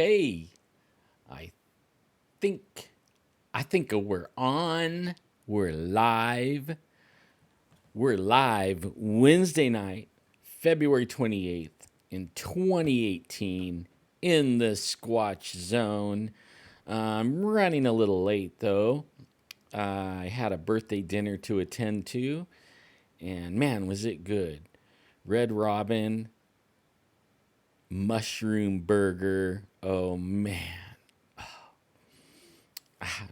Okay, I think we're on. We're live. We're live Wednesday night, February 28th in 2018 in the Squatch zone. I'm running a little late though. I had a birthday dinner to attend to, and man, was it good. Red Robin, mushroom burger. Oh man.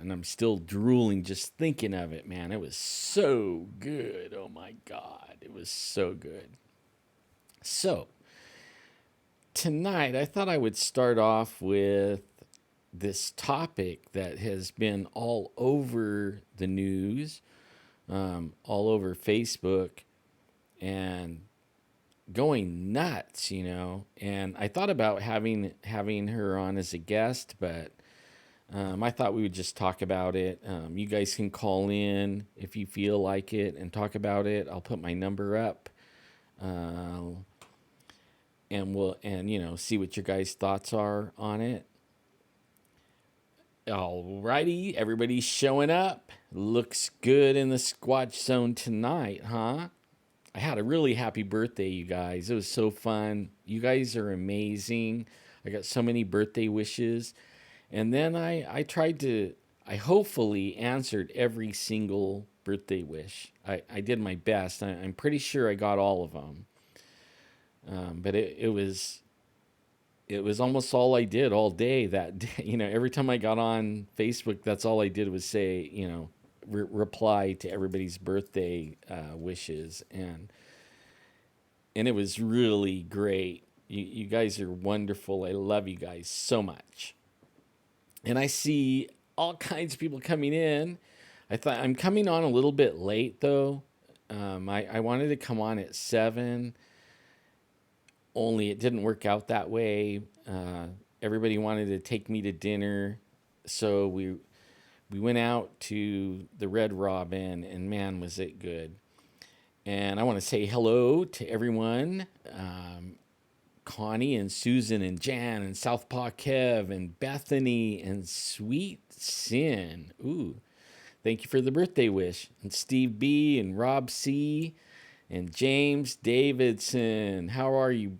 And I'm still drooling just thinking of it, man. It was so good. Oh my God. It was so good. So, tonight I thought I would start off with this topic that has been all over the news, all over Facebook, and going nuts. And I thought about having her on as a guest, but I thought we would just talk about it. You guys can call in if you feel like it and talk about it. I'll put my number up, uh, and we'll see what your guys' thoughts are on it. Alrighty, everybody's showing up. Looks good in the Squatch zone tonight, huh? I had a really happy birthday, you guys. It was so fun. You guys are amazing. I got so many birthday wishes. And then I hopefully answered every single birthday wish. I did my best. I'm pretty sure I got all of them. But it was almost all I did all day that day. Every time I got on Facebook, that's all I did was say, reply to everybody's birthday wishes. And it was really great. You guys are wonderful. I love you guys so much. And I see all kinds of people coming in. I thought I'm coming on a little bit late though. I wanted to come on at 7, only it didn't work out that way. Everybody wanted to take me to dinner, so we went out to the Red Robin, and man, was it good. And I want to say hello to everyone. Connie and Susan and Jan and Southpaw Kev and Bethany and Sweet Sin. Ooh, thank you for the birthday wish. And Steve B and Rob C and James Davidson. How are you?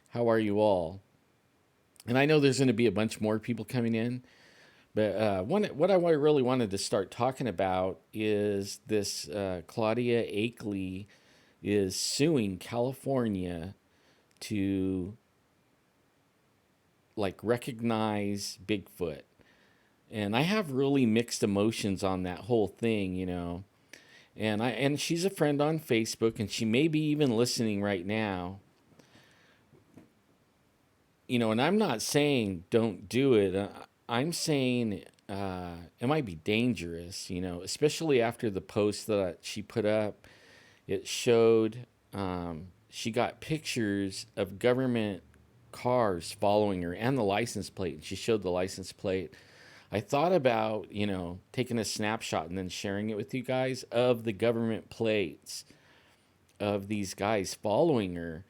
How are you all? And I know there's going to be a bunch more people coming in, but what I really wanted to start talking about is this Claudia Akeley is suing California to like recognize Bigfoot. And I have really mixed emotions on that whole thing. And she's a friend on Facebook, and she may be even listening right now. And I'm not saying don't do it. I'm saying it might be dangerous, especially after the post that she put up. It showed she got pictures of government cars following her and the license plate. And she showed the license plate. I thought about, taking a snapshot and then sharing it with you guys of the government plates of these guys following her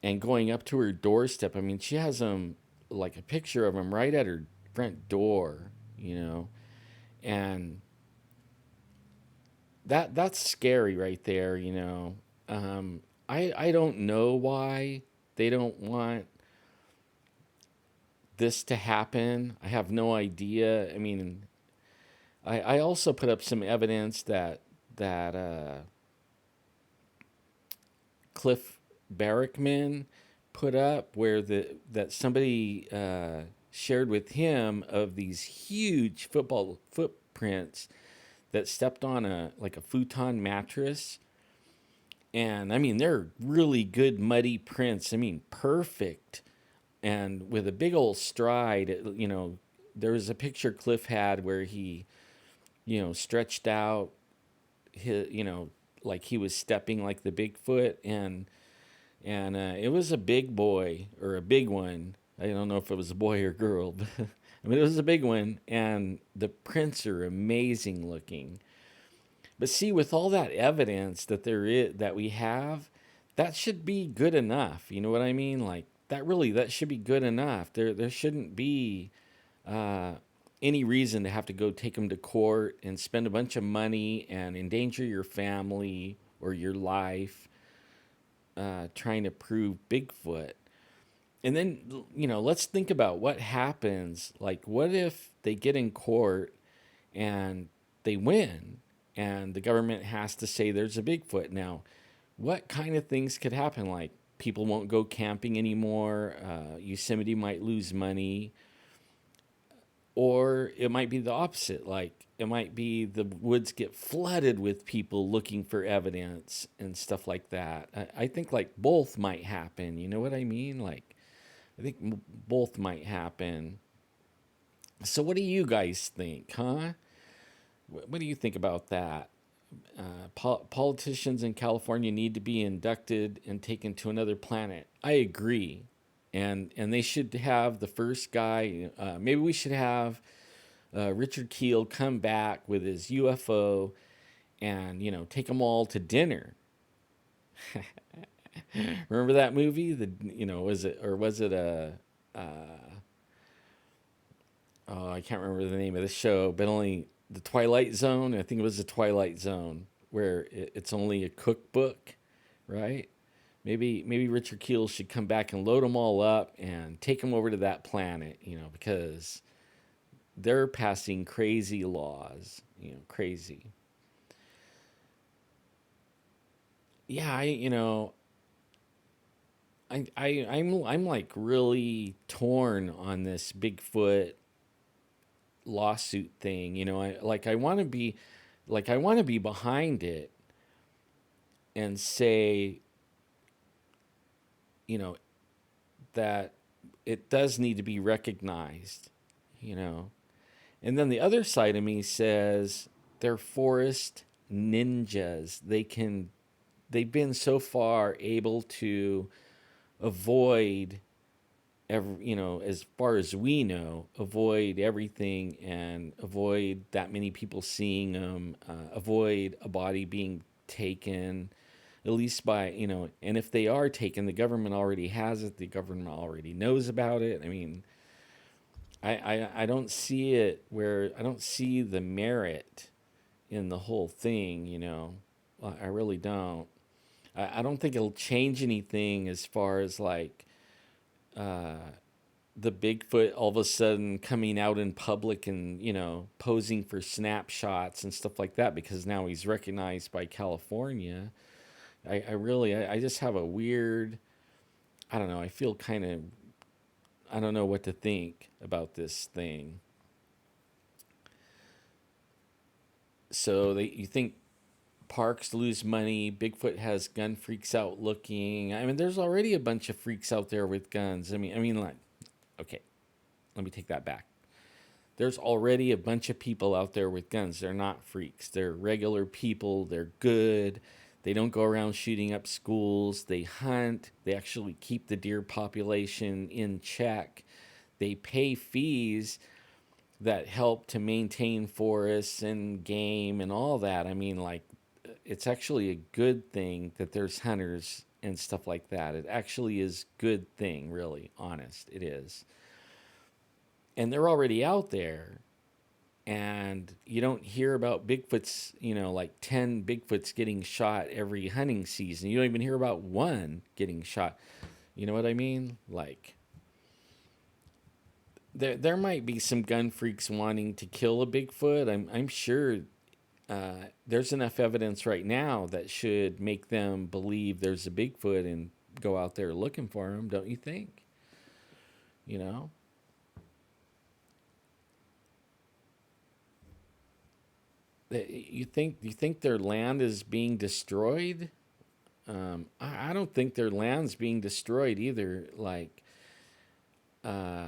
and going up to her doorstep. I mean, she has them like a picture of them right at her front door. And that's scary right there. I don't know why they don't want this to happen. I have no idea. I mean, I also put up some evidence that Cliff Barrickman put up, where that somebody shared with him of these huge football footprints that stepped on a futon mattress. And I mean, they're really good muddy prints. I mean, perfect. And with a big old stride. There was a picture Cliff had where he, stretched out like he was stepping like the Bigfoot, and it was a big boy or a big one. I don't know if it was a boy or girl, but I mean, it was a big one, and the prints are amazing looking. But see, with all that evidence that we have, that should be good enough. You know what I mean? Like, that should be good enough. There shouldn't be uh, any reason to have to go take them to court and spend a bunch of money and endanger your family or your life trying to prove Bigfoot. And then, let's think about what happens. Like, what if they get in court and they win and the government has to say there's a Bigfoot? Now, what kind of things could happen? Like, people won't go camping anymore, Yosemite might lose money, or it might be the opposite. Like, it might be the woods get flooded with people looking for evidence and stuff like that. I think like both might happen. You know what I mean? Like, I think both might happen. So, what do you guys think, huh? What do you think about that? Politicians in California need to be inducted and taken to another planet. I agree, and they should have the first guy. Maybe we should have Richard Keel come back with his UFO and take them all to dinner. Remember that movie? Was it a oh, I can't remember the name of the show, but only the Twilight Zone. I think it was the Twilight Zone where it's only a cookbook, right? Maybe Richard Keel should come back and load them all up and take them over to that planet, because they're passing crazy laws, crazy. Yeah, I'm like really torn on this Bigfoot lawsuit thing. I want to be behind it and say, you know, that it does need to be recognized, you know. And then the other side of me says they're forest ninjas. They've been so far able to avoid as far as we know, avoid everything and avoid that many people seeing them, avoid a body being taken, at least by, and if they are taken, the government already has it, the government already knows about it. I mean, I don't see it where I don't see the merit in the whole thing, I really don't. I don't think it'll change anything as far as like, uh, the Bigfoot all of a sudden coming out in public and, posing for snapshots and stuff like that because now he's recognized by California. I just have a weird, I don't know, I feel kind of, I don't know what to think about this thing. So you think parks lose money, Bigfoot has gun freaks out looking. I mean, there's already a bunch of freaks out there with guns. I mean, like, okay, let me take that back. There's already a bunch of people out there with guns. They're not freaks. They're regular people. They're good. They don't go around shooting up schools. They hunt. They actually keep the deer population in check. They pay fees that help to maintain forests and game and all that. I mean, like, it's actually a good thing that there's hunters and stuff like that. It actually is a good thing, really, honest. It is. And they're already out there. And you don't hear about Bigfoots, like 10 Bigfoots getting shot every hunting season. You don't even hear about one getting shot. You know what I mean? Like, there might be some gun freaks wanting to kill a Bigfoot. I'm sure there's enough evidence right now that should make them believe there's a Bigfoot and go out there looking for him, don't you think? You know? You think their land is being destroyed? I don't think their land's being destroyed either. Like, uh,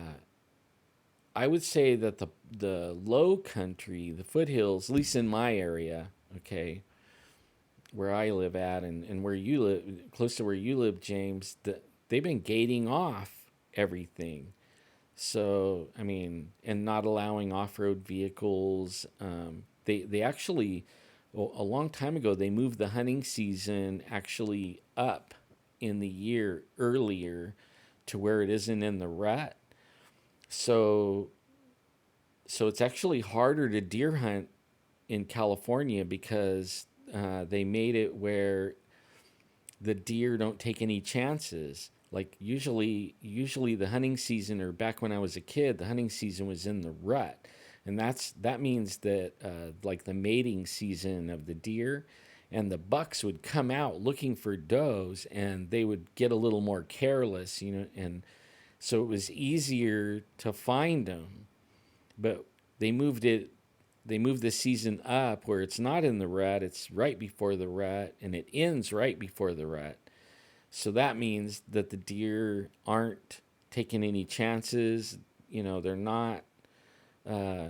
I would say that the low country, the foothills, at least in my area, okay, where I live at and where you live, close to where you live, James, they've been gating off everything. So, I mean, and not allowing off-road vehicles. They actually, well, a long time ago, they moved the hunting season actually up in the year earlier to where it isn't in the rut. So so it's actually harder to deer hunt in California because they made it where the deer don't take any chances. Like usually the hunting season, or back when I was a kid, the hunting season was in the rut, and that means that like the mating season of the deer, and the bucks would come out looking for does, and they would get a little more careless, and so it was easier to find them. But they moved it they moved the season up where it's not in the rut, it's right before the rut, and it ends right before the rut. So that means that the deer aren't taking any chances. They're not uh,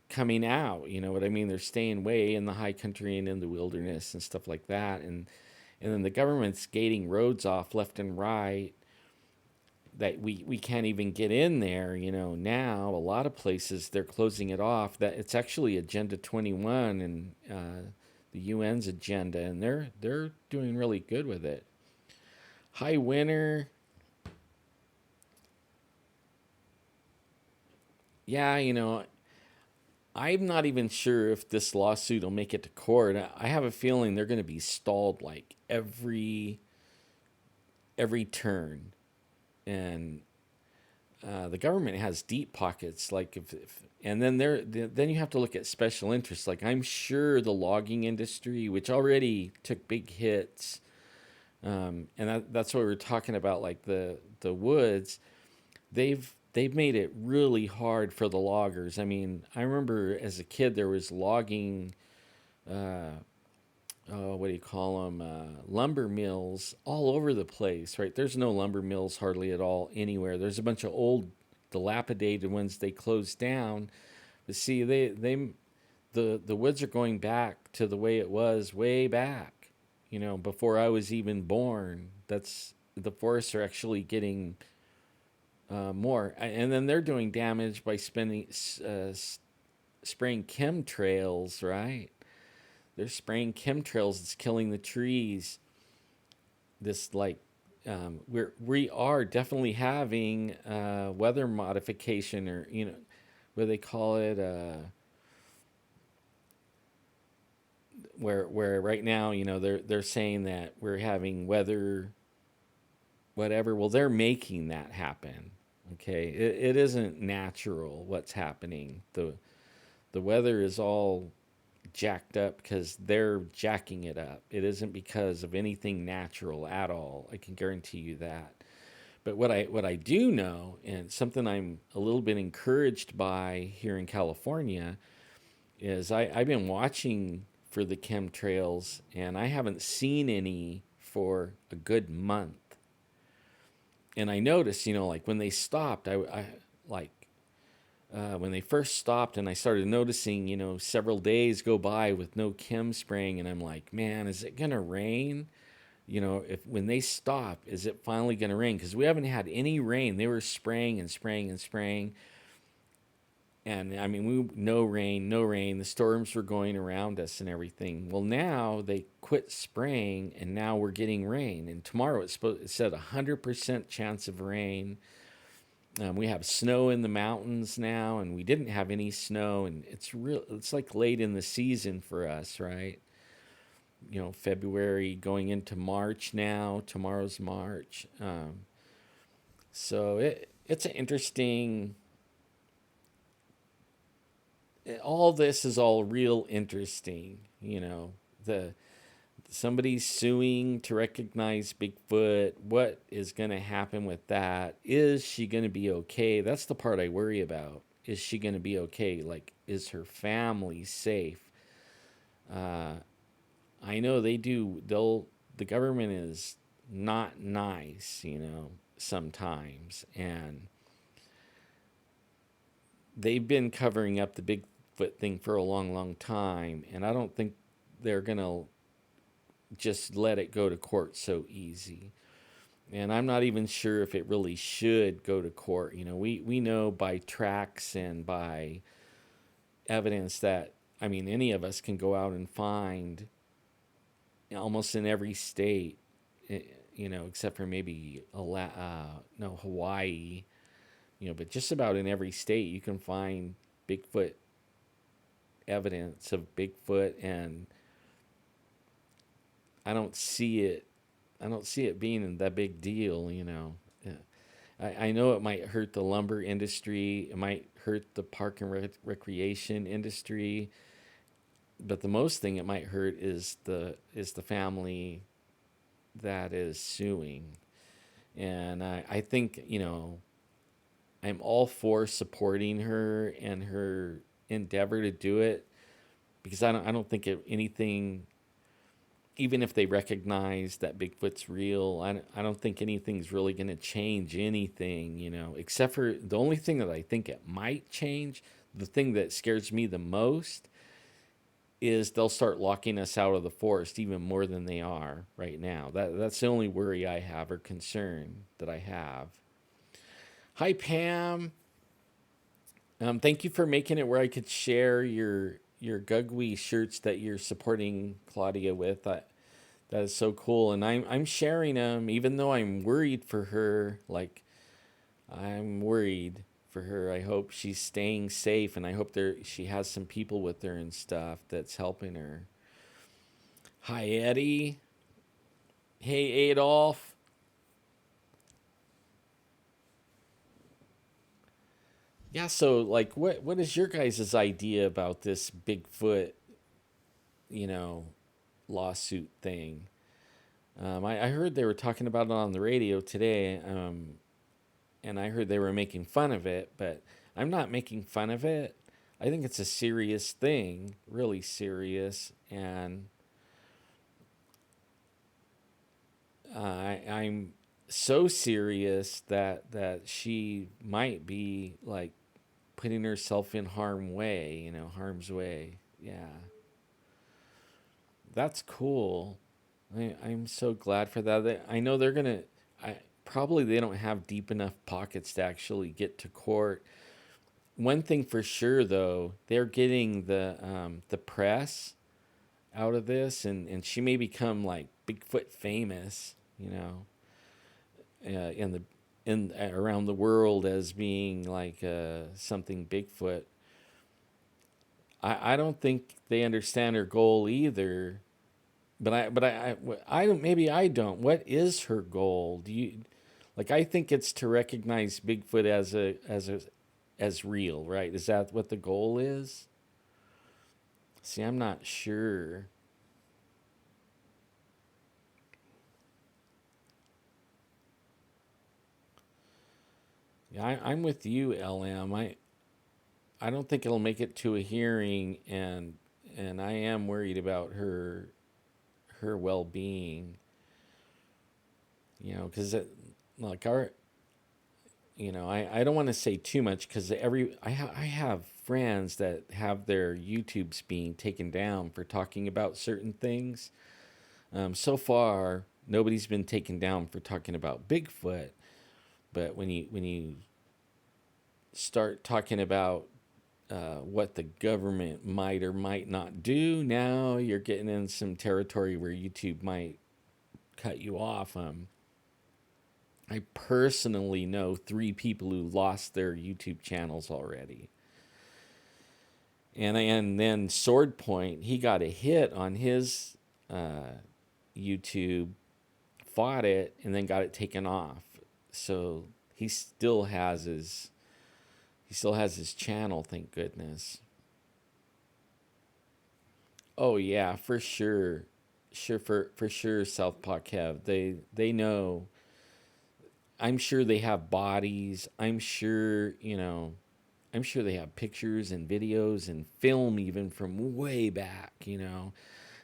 coming out. You know what I mean? They're staying way in the high country and in the wilderness and stuff like that. And then the government's gating roads off left and right that we can't even get in there. Now a lot of places they're closing it off. That it's actually Agenda 21 and the UN's agenda, and they're doing really good with it. High winter, yeah, I'm not even sure if this lawsuit will make it to court. I have a feeling they're going to be stalled like every turn, and the government has deep pockets. Like if and then you have to look at special interests. Like I'm sure the logging industry, which already took big hits, and that's what we were talking about. Like the woods, they've made it really hard for the loggers. I mean, I remember as a kid there was logging, uh, what do you call them, lumber mills all over the place, right? There's no lumber mills hardly at all anywhere. There's a bunch of old, dilapidated ones they closed down. But see, the woods are going back to the way it was way back. Before I was even born. That's the forests are actually getting more, and then they're doing damage by spraying chemtrails, right? They're spraying chemtrails. It's killing the trees. This like we are definitely having weather modification, or what they call it, where right now they're saying that we're having weather whatever. Well, they're making that happen. Okay, it isn't natural what's happening. The weather is all jacked up because they're jacking it up. It isn't because of anything natural at all. I can guarantee you that. But what I do know, and something I'm a little bit encouraged by here in California, is I've been watching for the chemtrails, and I haven't seen any for a good month. And I noticed, like when they stopped, I like when they first stopped, and I started noticing, several days go by with no chem spraying, and I'm like, man, is it gonna rain? If when they stop, is it finally gonna rain? Because we haven't had any rain. They were spraying and spraying and spraying, and I mean, no rain, no rain. The storms were going around us and everything. Well, now they quit spraying, and now we're getting rain. And tomorrow it said 100% chance of rain. We have snow in the mountains now, and we didn't have any snow, and it's real. It's like late in the season for us, right? February going into March now. Tomorrow's March, so it's an interesting. All this is all real interesting. The somebody's suing to recognize Bigfoot. What is going to happen with that? Is she going to be okay? That's the part I worry about. Is she going to be okay? Like, is her family safe? Uh, I know they do. The government is not nice, sometimes. And they've been covering up the Bigfoot thing for a long, long time. And I don't think they're going to just let it go to court so easy. And I'm not even sure if it really should go to court. We know by tracks and by evidence that, I mean, any of us can go out and find almost in every state, except for maybe no, Hawaii, but just about in every state you can find Bigfoot evidence of Bigfoot, and I don't see it. I don't see it being that big deal. Yeah. I know it might hurt the lumber industry. It might hurt the park and recreation industry. But the most thing it might hurt is the family that is suing. And I think, I'm all for supporting her and her endeavor to do it, because I don't think anything, even if they recognize that Bigfoot's real, I don't think anything's really going to change anything, except for the only thing that I think it might change, the thing that scares me the most, is they'll start locking us out of the forest even more than they are right now. That's the only worry I have, or concern that I have. Hi, Pam. Thank you for making it where I could share your Gugwe shirts that you're supporting Claudia with. That is so cool, and I'm sharing them, even though I'm worried for her. Like, I'm worried for her. I hope she's staying safe, and I hope she has some people with her and stuff that's helping her. Hi, Eddie. Hey, Adolf. Yeah, so like, what is your guys' idea about this Bigfoot, you know, lawsuit thing? I heard they were talking about it on the radio today, and I heard they were making fun of it, but I'm not making fun of it. I think it's a serious thing, really serious, and I'm so serious that she might be like putting herself in harm's way. Yeah, that's cool. I'm so glad for that. I know they're gonna. Probably they don't have deep enough pockets to actually get to court. One thing for sure, though, they're getting the press out of this, and she may become like Bigfoot famous, in around the world as being like something Bigfoot. I don't think they understand her goal either. But I don't. Maybe I don't. What is her goal? Do you like? I think it's to recognize Bigfoot as real, right? Is that what the goal is? See, I'm not sure. Yeah, I'm with you, LM. I don't think it'll make it to a hearing, and I am worried about her well being. Because like our I don't want to say too much, because I have friends that have their YouTubes being taken down for talking about certain things. So far, nobody's been taken down for talking about Bigfoot, but when you start talking about what the government might or might not do, now you're getting in some territory where YouTube might cut you off. I personally know 3 people who lost their YouTube channels already. And then Sword Point, he got a hit on his YouTube, fought it, and then got it taken off. So he still has his channel, thank goodness. Oh yeah, for sure. For sure, Southpaw Kev. They know. I'm sure they have bodies. I'm sure they have pictures and videos and film even from way back.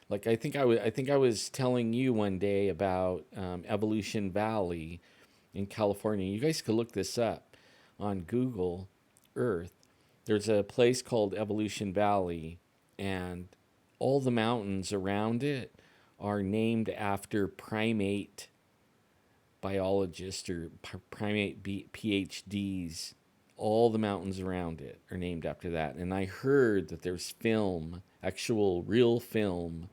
Like I think I was telling you one day about Evolution Valley in California. You guys could look this up on Google Earth. There's a place called Evolution Valley, and all the mountains around it are named after primate biologists or primate PhDs. All the mountains around it are named after that. And I heard that there's film, actual real film,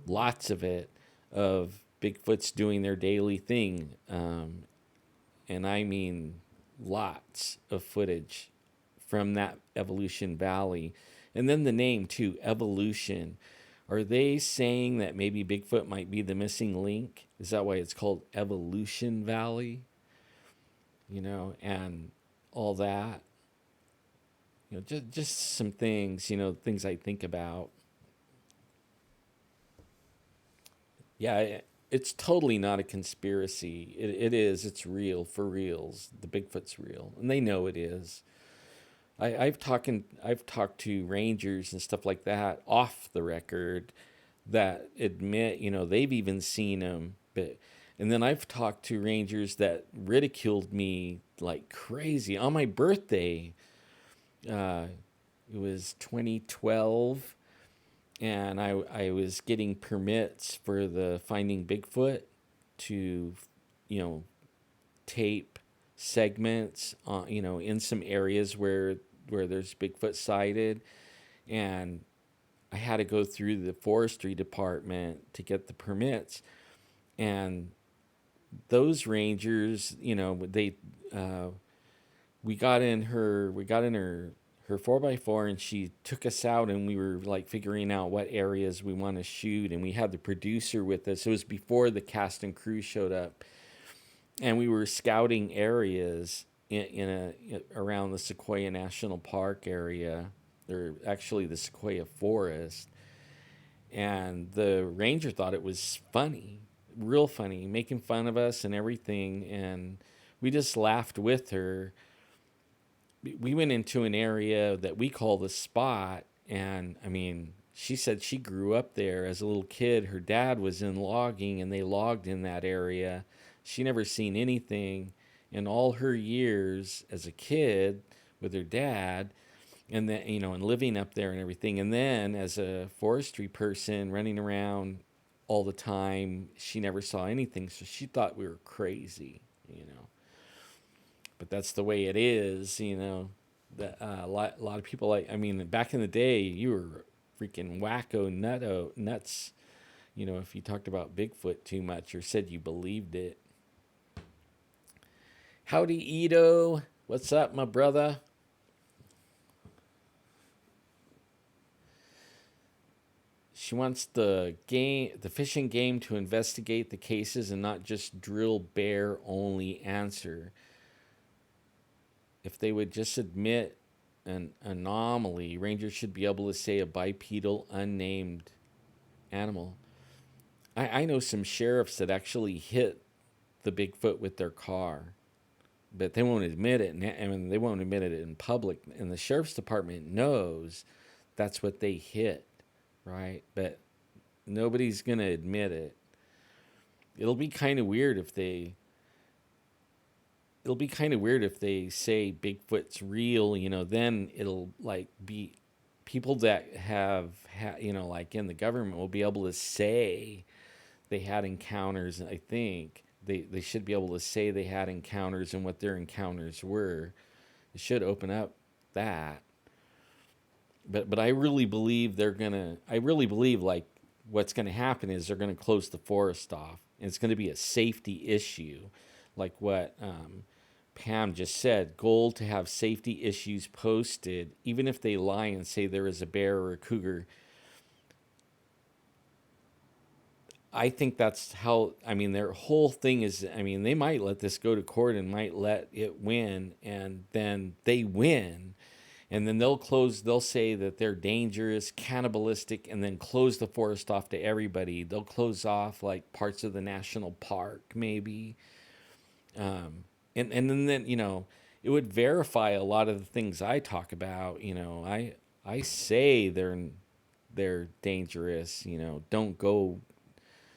lots of it, of Bigfoot's doing their daily thing. And I mean lots of footage from that Evolution Valley. And then the name, too, Evolution. Are they saying that maybe Bigfoot might be the missing link? Is that why it's called Evolution Valley? And all that. Just some things, things I think about. Yeah, it's totally not a conspiracy. It is. It's real, for reals. The Bigfoot's real, and they know it is. I've talked to rangers and stuff like that off the record that admit, they've even seen him. And then I've talked to rangers that ridiculed me like crazy on my birthday. Uh, it was 2012, and I was getting permits for the Finding Bigfoot to, you know, tape segments, in some areas where there's Bigfoot sighted, and I had to go through the forestry department to get the permits, and those rangers, they we got in her 4x4, and she took us out, and we were like figuring out what areas we want to shoot, and we had the producer with us. It was before the cast and crew showed up, and we were scouting areas around the Sequoia National Park area, or actually the Sequoia Forest. And the ranger thought it was funny, real funny, making fun of us and everything. And we just laughed with her. We went into an area that we call the Spot. And I mean, she said she grew up there as a little kid. Her dad was in logging, and they logged in that area. She never seen anything in all her years as a kid with her dad, and then, and living up there and everything. And then as a forestry person running around all the time, she never saw anything. So she thought we were crazy. But that's the way it is. That a lot of people, like, I mean, back in the day, you were freaking wacko nuts. If you talked about Bigfoot too much or said you believed it. Howdy, Ito. What's up, my brother? She wants the fish and game to investigate the cases and not just drill bear only answer. If they would just admit an anomaly, rangers should be able to say a bipedal unnamed animal. I know some sheriffs that actually hit the Bigfoot with their car, but they won't admit it. And they won't admit it in public. And the sheriff's department knows that's what they hit, right? But nobody's going to admit it. It'll be kind of weird if they say Bigfoot's real, then it'll like be people that have, like in the government will be able to say they had encounters. I think they should be able to say they had encounters and what their encounters were. It should open up that. But I really believe like what's gonna happen is they're gonna close the forest off, and it's gonna be a safety issue, like what Pam just said. Goal to have safety issues posted, even if they lie and say there is a bear or a cougar. I think that's how, their whole thing is, they might let this go to court and might let it win, and then they win. And then they'll say that they're dangerous, cannibalistic, and then close the forest off to everybody. They'll close off like parts of the national park, maybe. And then, it would verify a lot of the things I talk about. I say they're dangerous. Don't go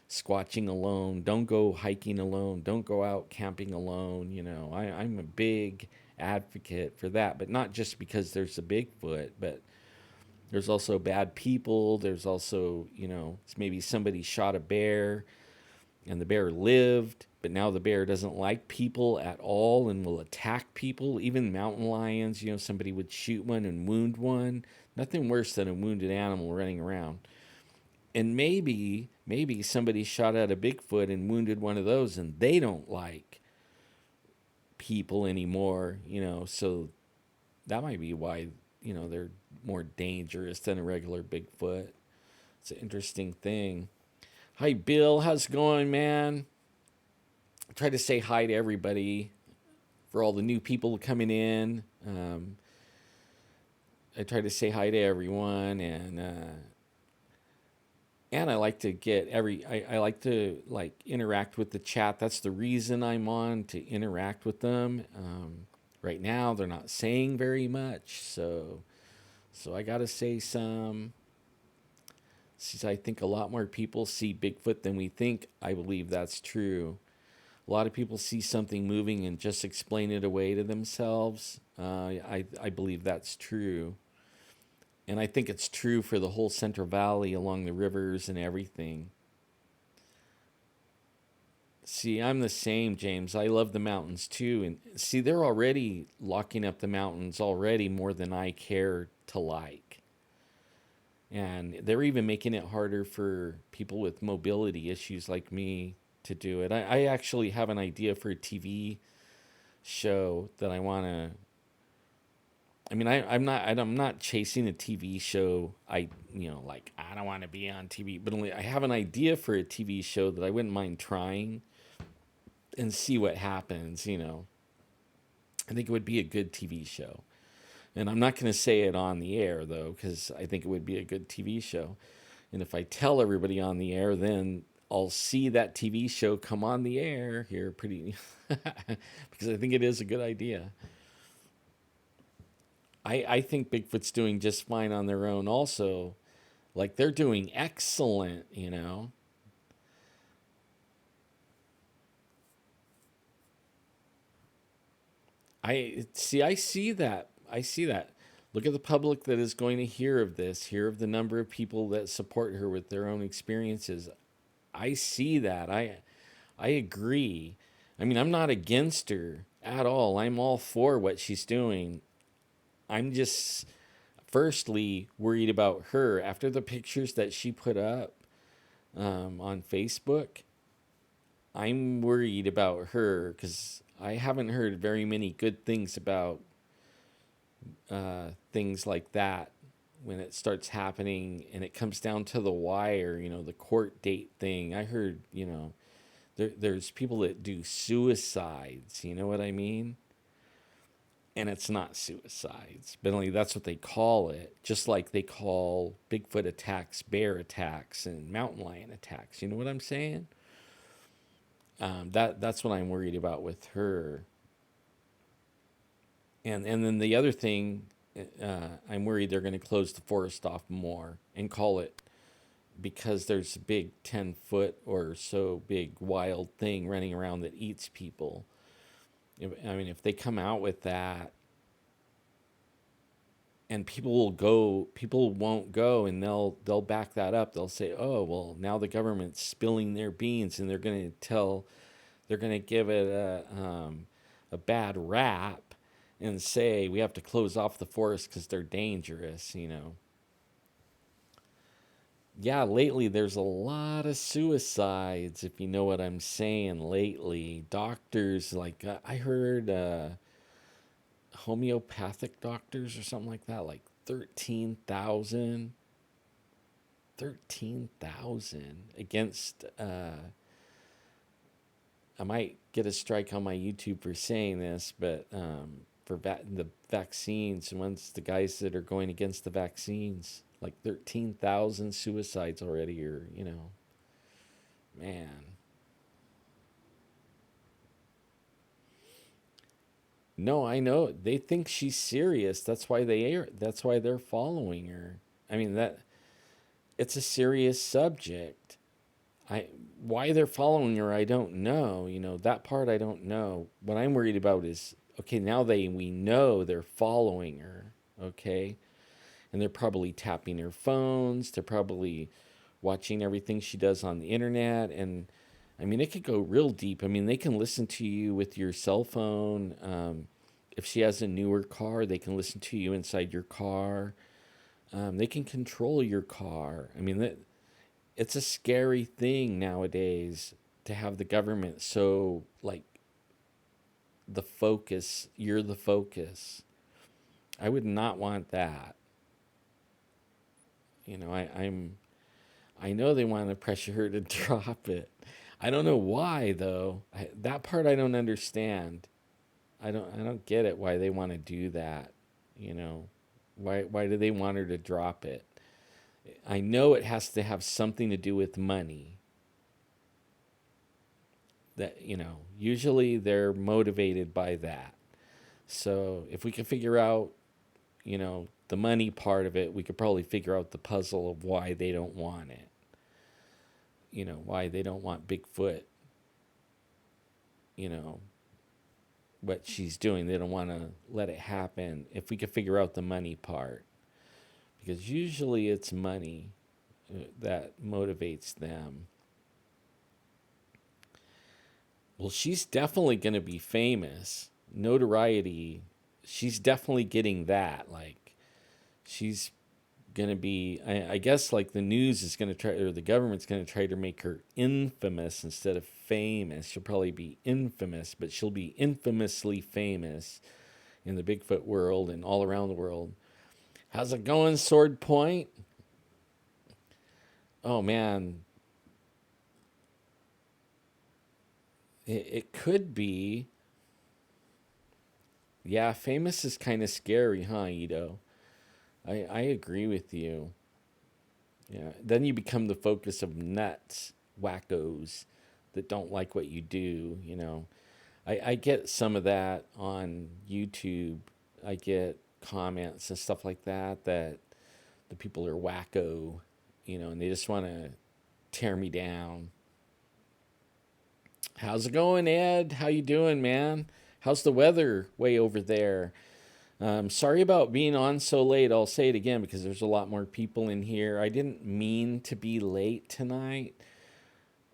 squatching alone. Don't go hiking alone. Don't go out camping alone. I'm a big advocate for that, but not just because there's a Bigfoot, but there's also bad people. There's also, maybe somebody shot a bear and the bear lived, but now the bear doesn't like people at all and will attack people. Even mountain lions, somebody would shoot one and wound one. Nothing worse than a wounded animal running around. And maybe somebody shot at a Bigfoot and wounded one of those, and they don't like people anymore, so that might be why, they're more dangerous than a regular Bigfoot. It's an interesting thing. Hi, Bill. How's it going, man? I try to say hi to everybody for all the new people coming in. I try to say hi to everyone, and I like to get I like to like interact with the chat. That's the reason I'm on, to interact with them. Right now, they're not saying very much, so I gotta say some. Since I think a lot more people see Bigfoot than we think, I believe that's true. A lot of people see something moving and just explain it away to themselves. I believe that's true. And I think it's true for the whole Central Valley along the rivers and everything. See, I'm the same, James. I love the mountains too. And see, they're already locking up the mountains already more than I care to like. And they're even making it harder for people with mobility issues like me to do it. I actually have an idea for a TV show that I want to. I mean, I'm not chasing a TV show. Like I don't want to be on TV, but only I have an idea for a TV show that I wouldn't mind trying and see what happens. I think it would be a good TV show. And I'm not going to say it on the air, though, because I think it would be a good TV show. And if I tell everybody on the air, then I'll see that TV show come on the air here pretty, because I think it is a good idea. I think Bigfoot's doing just fine on their own, also. Like, they're doing excellent. I see that. I see that. Look at the public that is going to hear of this, hear of the number of people that support her with their own experiences. I see that. I agree. I mean, I'm not against her at all. I'm all for what she's doing. I'm just firstly worried about her after the pictures that she put up on Facebook. I'm worried about her because I haven't heard very many good things about things like that when it starts happening and it comes down to the wire, the court date thing. I heard, there's people that do suicides, you know what I mean? And it's not suicides, but only that's what they call it. Just like they call Bigfoot attacks bear attacks and mountain lion attacks. You know what I'm saying? That's what I'm worried about with her. And then the other thing, I'm worried they're going to close the forest off more and call it, because there's a big 10-foot or so big wild thing running around that eats people. If they come out with that, and people won't go, and they'll back that up. They'll say, oh, well, now the government's spilling their beans, and they're going to give it a bad rap and say we have to close off the forest because they're dangerous. Yeah, lately there's a lot of suicides, if you know what I'm saying. Lately, doctors, like I heard homeopathic doctors or something like that, like 13,000 against I might get a strike on my YouTube for saying this, but for the vaccines, and once the guys that are going against the vaccines, like 13,000 suicides already, or man. No, I know they think she's serious. That's why they're following her. I mean, that it's a serious subject. I Why they're following her, I don't know. That part I don't know. What I'm worried about is, okay, now we know they're following her, okay? And they're probably tapping her phones. They're probably watching everything she does on the internet, and it could go real deep. They can listen to you with your cell phone. If she has a newer car, they can listen to you inside your car. They can control your car. it's a scary thing nowadays to have the government so like the focus. You're the focus. I would not want that. I know they want to pressure her to drop it. I don't know why though. That part I don't understand. I don't get it why they want to do that. You know, why do they want her to drop it? I know it has to have something to do with money. That usually they're motivated by that. So if we can figure out, the money part of it, we could probably figure out the puzzle of why they don't want it. Why they don't want Bigfoot, you know, what she's doing. They don't want to let it happen. If we could figure out the money part, because usually it's money that motivates them. Well, she's definitely going to be famous. Notoriety, she's definitely getting that. Like, she's going to be, I guess, like the news is going to try, or the government's going to try to make her infamous instead of famous. She'll probably be infamous, but she'll be infamously famous in the Bigfoot world and all around the world. How's it going, Sword Point? Oh, man. It could be. Yeah, famous is kind of scary, huh, Ito? I agree with you. Yeah. Then you become the focus of nuts, wackos that don't like what you do. I get some of that on YouTube. I get comments and stuff like that the people are wacko, and they just want to tear me down. How's it going, Ed? How you doing, man? How's the weather way over there? Sorry about being on so late. I'll say it again because there's a lot more people in here. I didn't mean to be late tonight.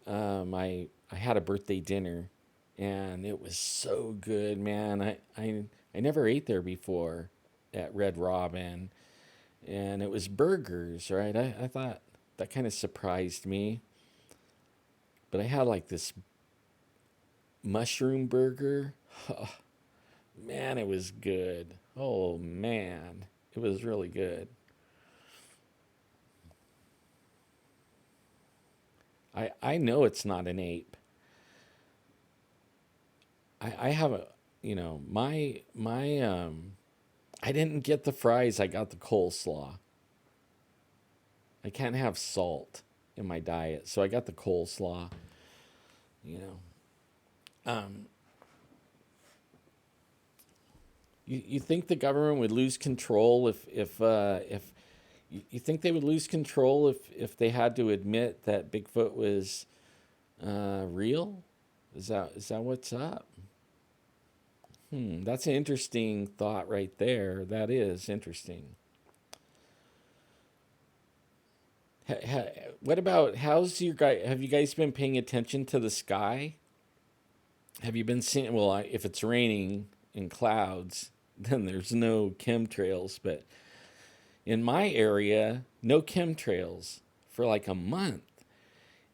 I had a birthday dinner, and it was so good, man. I never ate there before at Red Robin, and it was burgers, right? I thought that kind of surprised me, but I had like this mushroom burger. Oh, man, it was good. Oh man, it was really good. I know it's not an ape. I have a my I didn't get the fries. I got the coleslaw. I can't have salt in my diet, so I got the coleslaw. You um, you think the government would lose control if you think they would lose control if they had to admit that Bigfoot was real? Is that what's up? That's an interesting thought right there. That is interesting. What about how's your guy? Have you guys been paying attention to the sky? Have you been seeing? Well, if it's raining in clouds, then there's no chemtrails. But in my area, no chemtrails for like a month,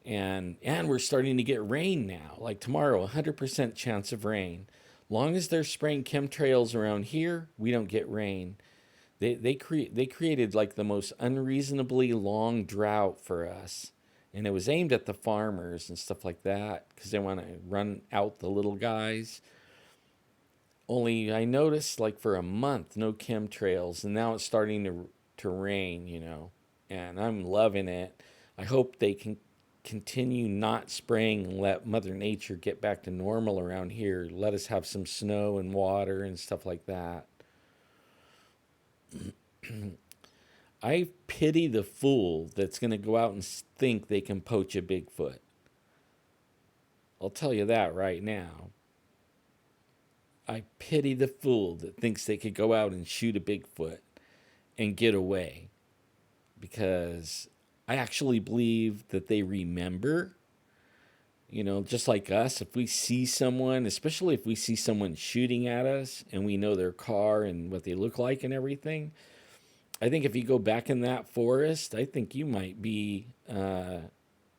and we're starting to get rain now. Like tomorrow, 100% chance of rain. Long as they're spraying chemtrails around here, we don't get rain. They created like the most unreasonably long drought for us, and it was aimed at the farmers and stuff like that because they want to run out the little guys. Only I noticed like for a month no chemtrails, and now it's starting to rain, and I'm loving it. I hope they can continue not spraying and let Mother Nature get back to normal around here. Let us have some snow and water and stuff like that. I pity the fool that's going to go out and think they can poach a Bigfoot. I'll tell you that right now. I pity the fool that thinks they could go out and shoot a Bigfoot and get away. Because I actually believe that they remember. Just like us, if we see someone, especially if we see someone shooting at us and we know their car and what they look like and everything, I think if you go back in that forest, I think you might be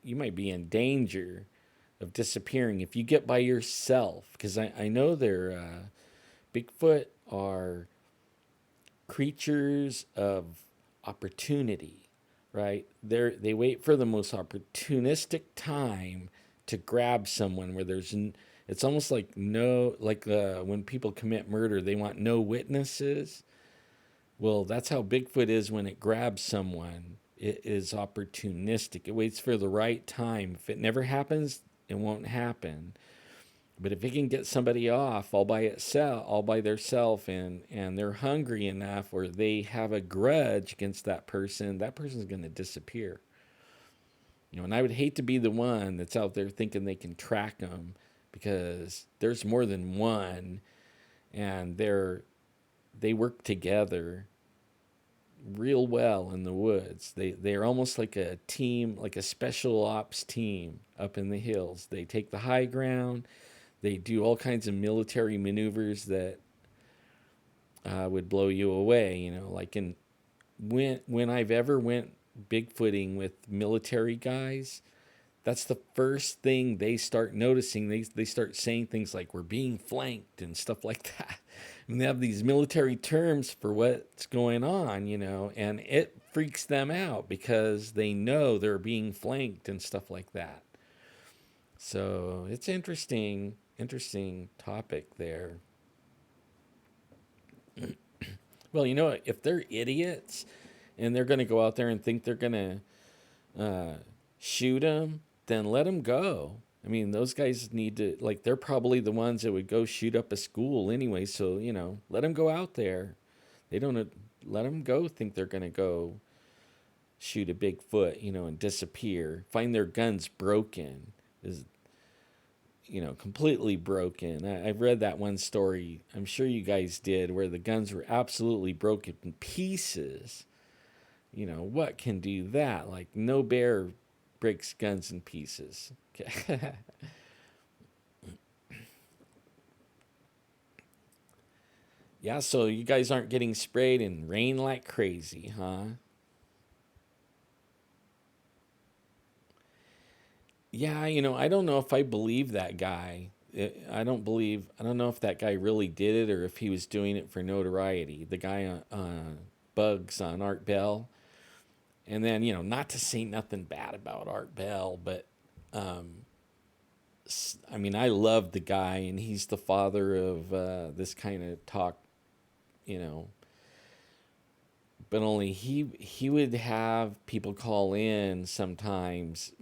you might be in danger of disappearing if you get by yourself. Because I know they're Bigfoot are creatures of opportunity, right? They wait for the most opportunistic time to grab someone where it's almost like no, like when people commit murder, they want no witnesses. Well, that's how Bigfoot is when it grabs someone. It is opportunistic. It waits for the right time. If it never happens, it won't happen. But if it can get somebody off all by itself, all by theirself, and they're hungry enough, or they have a grudge against that person's going to disappear. And I would hate to be the one that's out there thinking they can track them, because there's more than one, and they work together real well in the woods. They're almost like a team, like a special ops team up in the hills. They take the high ground. They do all kinds of military maneuvers that would blow you away. Like when I've ever went bigfooting with military guys, that's the first thing they start noticing. They start saying things like, we're being flanked and stuff like that. And they have these military terms for what's going on, and it freaks them out because they know they're being flanked and stuff like that. So it's interesting topic there. Well, if they're idiots and they're going to go out there and think they're going to shoot them, then let them go. I mean, those guys need to, like, they're probably the ones that would go shoot up a school anyway. So, let them go out there. They don't let them go think they're going to go shoot a Bigfoot, and disappear. Find their guns broken. Completely broken. I've read that one story, I'm sure you guys did, where the guns were absolutely broken in pieces. What can do that? Like, no bear breaks guns in pieces. Okay. Yeah, so you guys aren't getting sprayed and rain like crazy, huh? Yeah, I don't know if I believe that guy. I don't know if that guy really did it or if he was doing it for notoriety. The guy on Bugs on Art Bell. And then, not to say nothing bad about Art Bell, but I mean, I love the guy, and he's the father of this kind of talk, you know. But only he would have people call in sometimes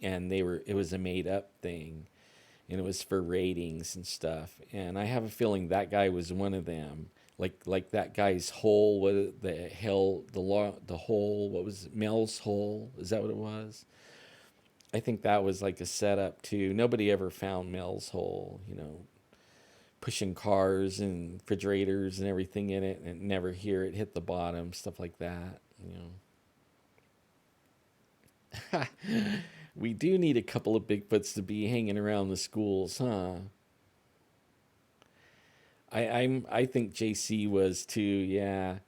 and it was a made up thing, and it was for ratings and stuff. And I have a feeling that guy was one of them. Like that guy's hole, what the hell, the hole, what was it, Mel's hole? Is that what it was? I think that was like a setup too. Nobody ever found Mel's hole, pushing cars and refrigerators and everything in it, and never hear it hit the bottom, stuff like that. We do need a couple of Bigfoots to be hanging around the schools, huh? I think JC was too, yeah.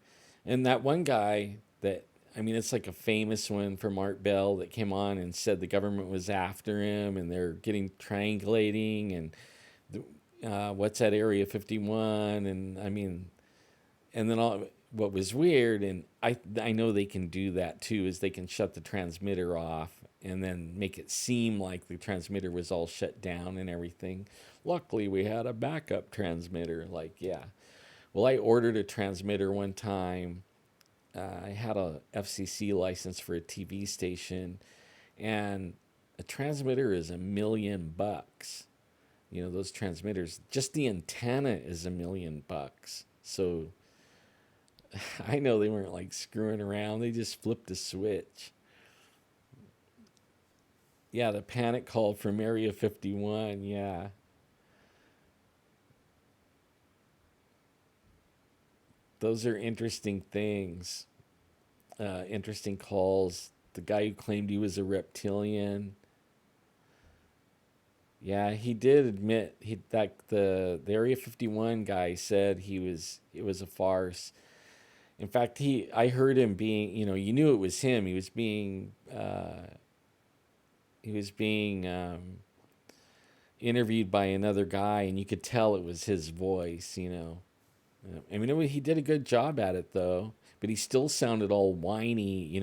And that one guy that, I mean, it's like a famous one from Art Bell that came on and said the government was after him and they're getting triangulating and what's that Area 51, and I mean, and then what was weird, and I know they can do that too, is they can shut the transmitter off and then make it seem like the transmitter was all shut down and everything. Luckily, we had a backup transmitter. Like, yeah. Well, I ordered a transmitter one time. I had a FCC license for a TV station, and a transmitter is $1,000,000. Those transmitters, just the antenna is $1,000,000. So I know they weren't like screwing around. They just flipped a switch. Yeah, the panic call from Area 51. Yeah. Those are interesting things. Interesting calls. The guy who claimed he was a reptilian. Yeah, he did admit that the Area 51 guy said it was a farce. In fact, I heard him being, you knew it was him. He was being he was being interviewed by another guy, and you could tell it was his voice. I mean, he did a good job at it though, but he still sounded all whiny.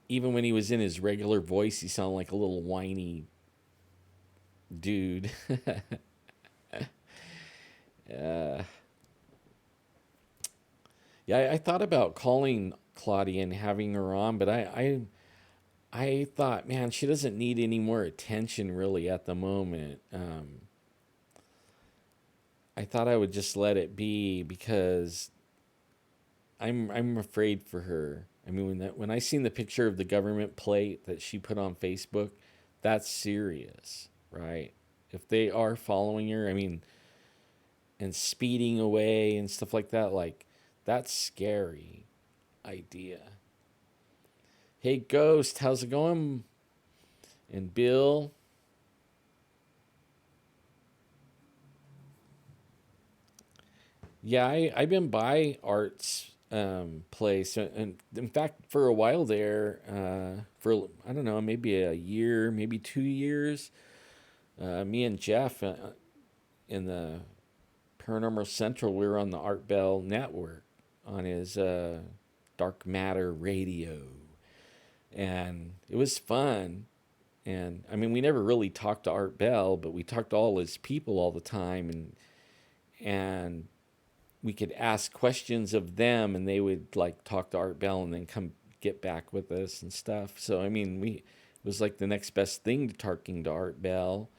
Even when he was in his regular voice, he sounded like a little whiny dude. uh, yeah, I thought about calling Claudia and having her on, but I thought, man, she doesn't need any more attention really at the moment. I thought I would just let it be because I'm afraid for her. I mean, when I seen the picture of the government plate that she put on Facebook, that's serious, right? If they are following her, I mean, and speeding away and stuff like that, like that's scary idea. Hey, Ghost, how's it going? And Bill, yeah, I've been by Art's place, and in fact, for a while there, for I don't know, maybe a year, maybe 2 years, me and Jeff in the Paranormal Central, we were on the Art Bell network on his Dark Matter radio, and it was fun. And I mean, we never really talked to Art Bell, but we talked to all his people all the time, and we could ask questions of them, and they would like talk to Art Bell and then come get back with us and stuff. So I mean, we it was like the next best thing to talking to Art Bell.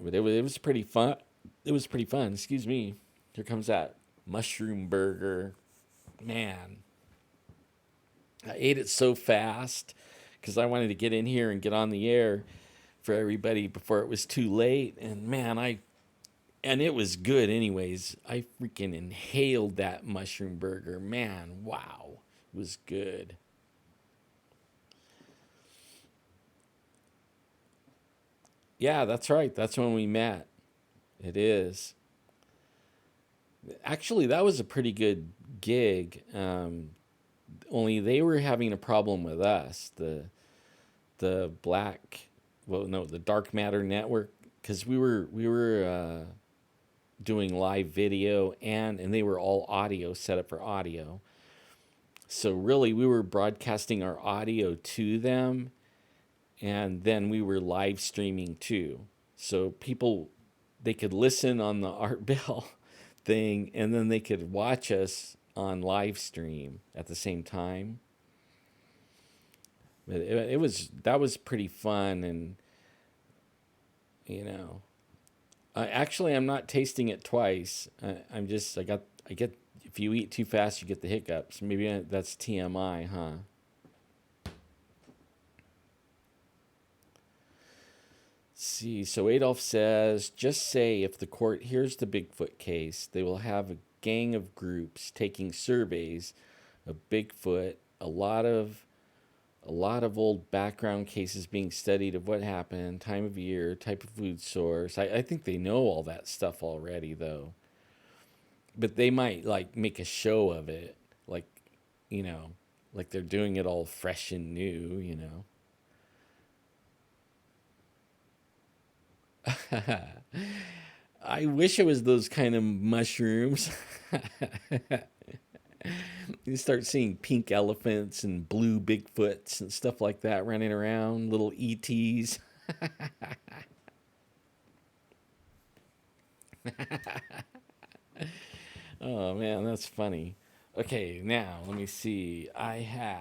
But it was pretty fun. It was pretty fun. Excuse me. Here comes that mushroom burger. Man, I ate it so fast because I wanted to get in here and get on the air for everybody before it was too late. And man, and it was good anyways. I freaking inhaled that mushroom burger. Man, wow. It was good. Yeah, that's right. That's when we met. It is. Actually, that was a pretty good gig. Only they were having a problem with us, the black, well, no, the Dark Matter Network, because we were doing live video and they were all audio, set up for audio. So really, we were broadcasting our audio to them, and then we were live streaming too. So people, they could listen on the Art Bell thing, and then they could watch us on live stream at the same time. But it was that was pretty fun, and you know, I'm not tasting it twice. I get if you eat too fast, you get the hiccups. Maybe that's TMI, huh? See, so Adolf says, just say if the court hears the Bigfoot case, they will have a gang of groups taking surveys of Bigfoot, a lot of old background cases being studied of what happened, time of year, type of food source. I think they know all that stuff already though. But they might like make a show of it, like, you know, like they're doing it all fresh and new. I wish it was those kind of mushrooms. You start seeing pink elephants and blue Bigfoots and stuff like that running around, little ETs. Oh man, that's funny. Okay, now let me see. Okay,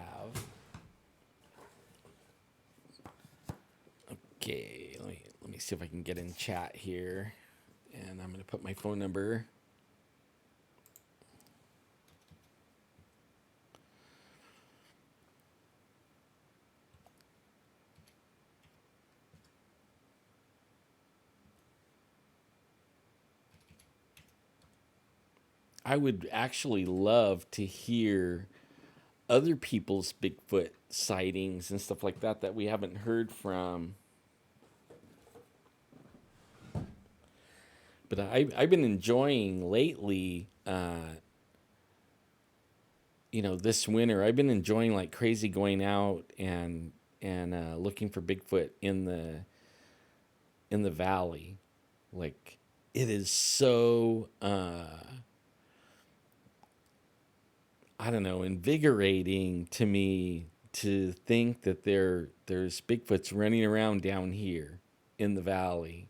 let me see if I can get in chat here. And I'm going to put my phone number. I would actually love to hear other people's Bigfoot sightings and stuff like that we haven't heard from. But I've been enjoying lately, this winter. I've been enjoying like crazy going out and and looking for Bigfoot in the valley. Like, it is so I don't know, invigorating to me to think that there's Bigfoots running around down here in the valley.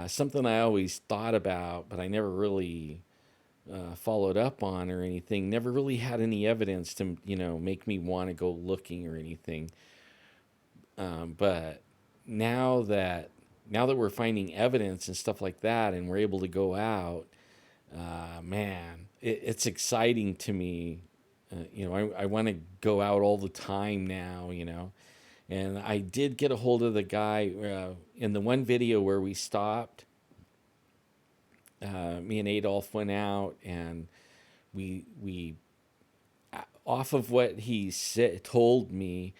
Something I always thought about, but I never really followed up on or anything. Never really had any evidence to, make me want to go looking or anything. But now that now that we're finding evidence and stuff like that, and we're able to go out, man, it's exciting to me. I want to go out all the time now. And I did get a hold of the guy in the one video where we stopped. Me and Adolf went out, and we off of what he told me.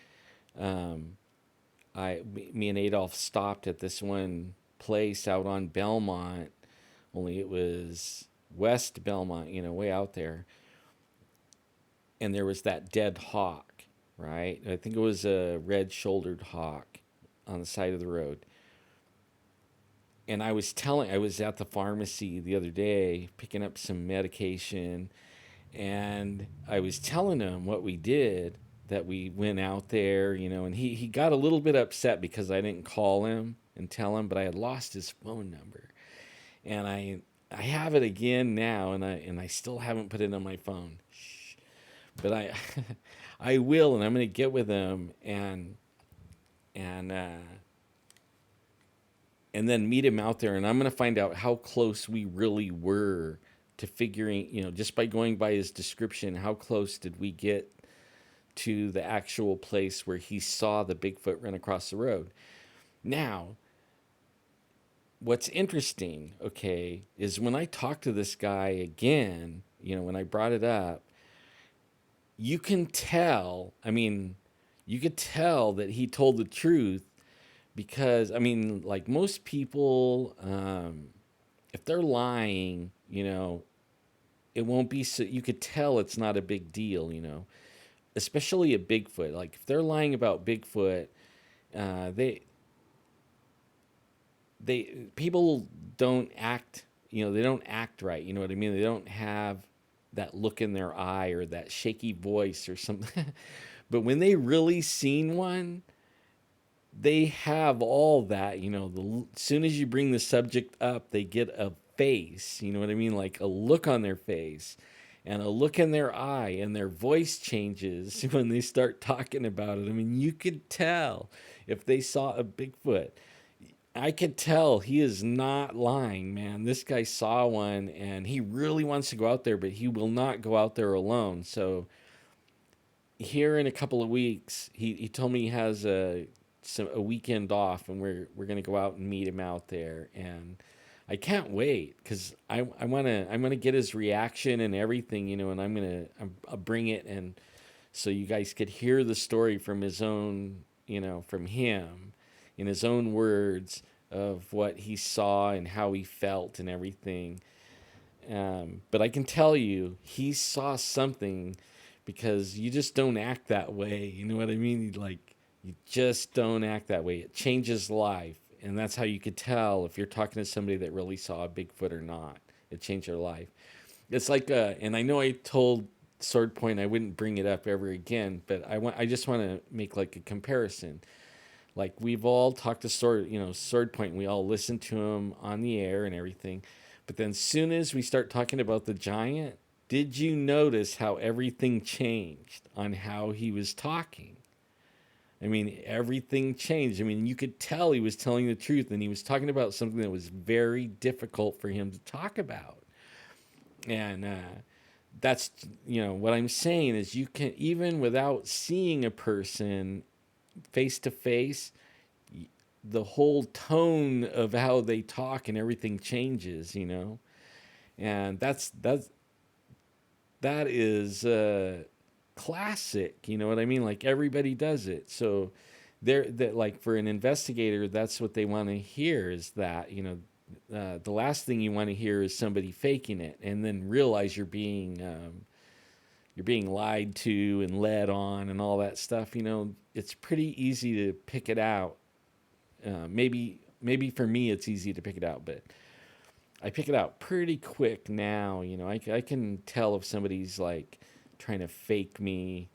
Me and Adolf stopped at this one place out on Belmont. Only it was West Belmont, way out there. And there was that dead hawk, right? I think it was a red-shouldered hawk on the side of the road. And I was at the pharmacy the other day picking up some medication, and I was telling him what we did, that we went out there, and he got a little bit upset because I didn't call him and tell him, but I had lost his phone number. And I have it again now, and I still haven't put it on my phone. Shh. But I I will, and I'm going to get with him and and then meet him out there, and I'm going to find out how close we really were to figuring, just by going by his description, how close did we get to the actual place where he saw the Bigfoot run across the road. Now, what's interesting, okay, is when I talked to this guy again, when I brought it up, you can tell, you could tell that he told the truth, because, like most people, if they're lying, it won't be so, you could tell it's not a big deal, especially a Bigfoot. Like, if they're lying about Bigfoot, they people don't act, they don't act right. You know what I mean? They don't have that look in their eye or that shaky voice or something. But when they really seen one, they have all that. As soon as you bring the subject up, they get a face. You know what I mean? Like a look on their face and a look in their eye, and their voice changes when they start talking about it. You could tell if they saw a Bigfoot. I could tell he is not lying, man. This guy saw one, and he really wants to go out there, but he will not go out there alone. So here in a couple of weeks, he told me he has a weekend off, and we're gonna go out and meet him out there, and I can't wait, because I'm gonna get his reaction and everything, and I'll bring it, and so you guys could hear the story from his own, from him, in his own words of what he saw and how he felt and everything. But I can tell you, he saw something, because you just don't act that way. You know what I mean? You just don't act that way. It changes life. And that's how you could tell if you're talking to somebody that really saw a Bigfoot or not. It changed their life. It's like, and I know I told Sword Point I wouldn't bring it up ever again, but I just want to make like a comparison. Like, we've all talked to Sword Point, and we all listen to him on the air and everything. But then as soon as we start talking about the giant, did you notice how everything changed on how he was talking? Everything changed. You could tell he was telling the truth, and he was talking about something that was very difficult for him to talk about. And that's, what I'm saying is, you can, even without seeing a person face to face, the whole tone of how they talk and everything changes, and that is classic. You know what I mean? Like, everybody does it. So that, like, for an investigator, that's what they want to hear, is that, the last thing you want to hear is somebody faking it, and then realize you're being you're being lied to and led on and all that stuff, it's pretty easy to pick it out. Maybe for me it's easy to pick it out, but I pick it out pretty quick now. I can tell if somebody's like trying to fake me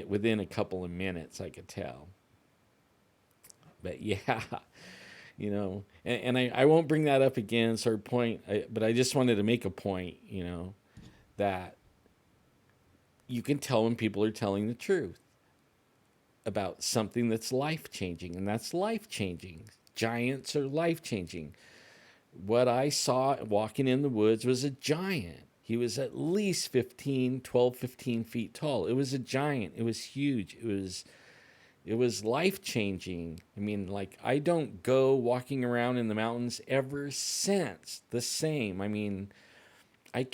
within a couple of minutes. I could tell. But yeah, and I won't bring that up again. Sort of point, but I just wanted to make a point. That you can tell when people are telling the truth about something that's life changing, and that's life changing. Giants are life changing. What I saw walking in the woods was a giant. He was at least 15 feet tall. It was a giant. It was huge. It was life changing. I mean, like, I don't go walking around in the mountains ever since the same. I mean, I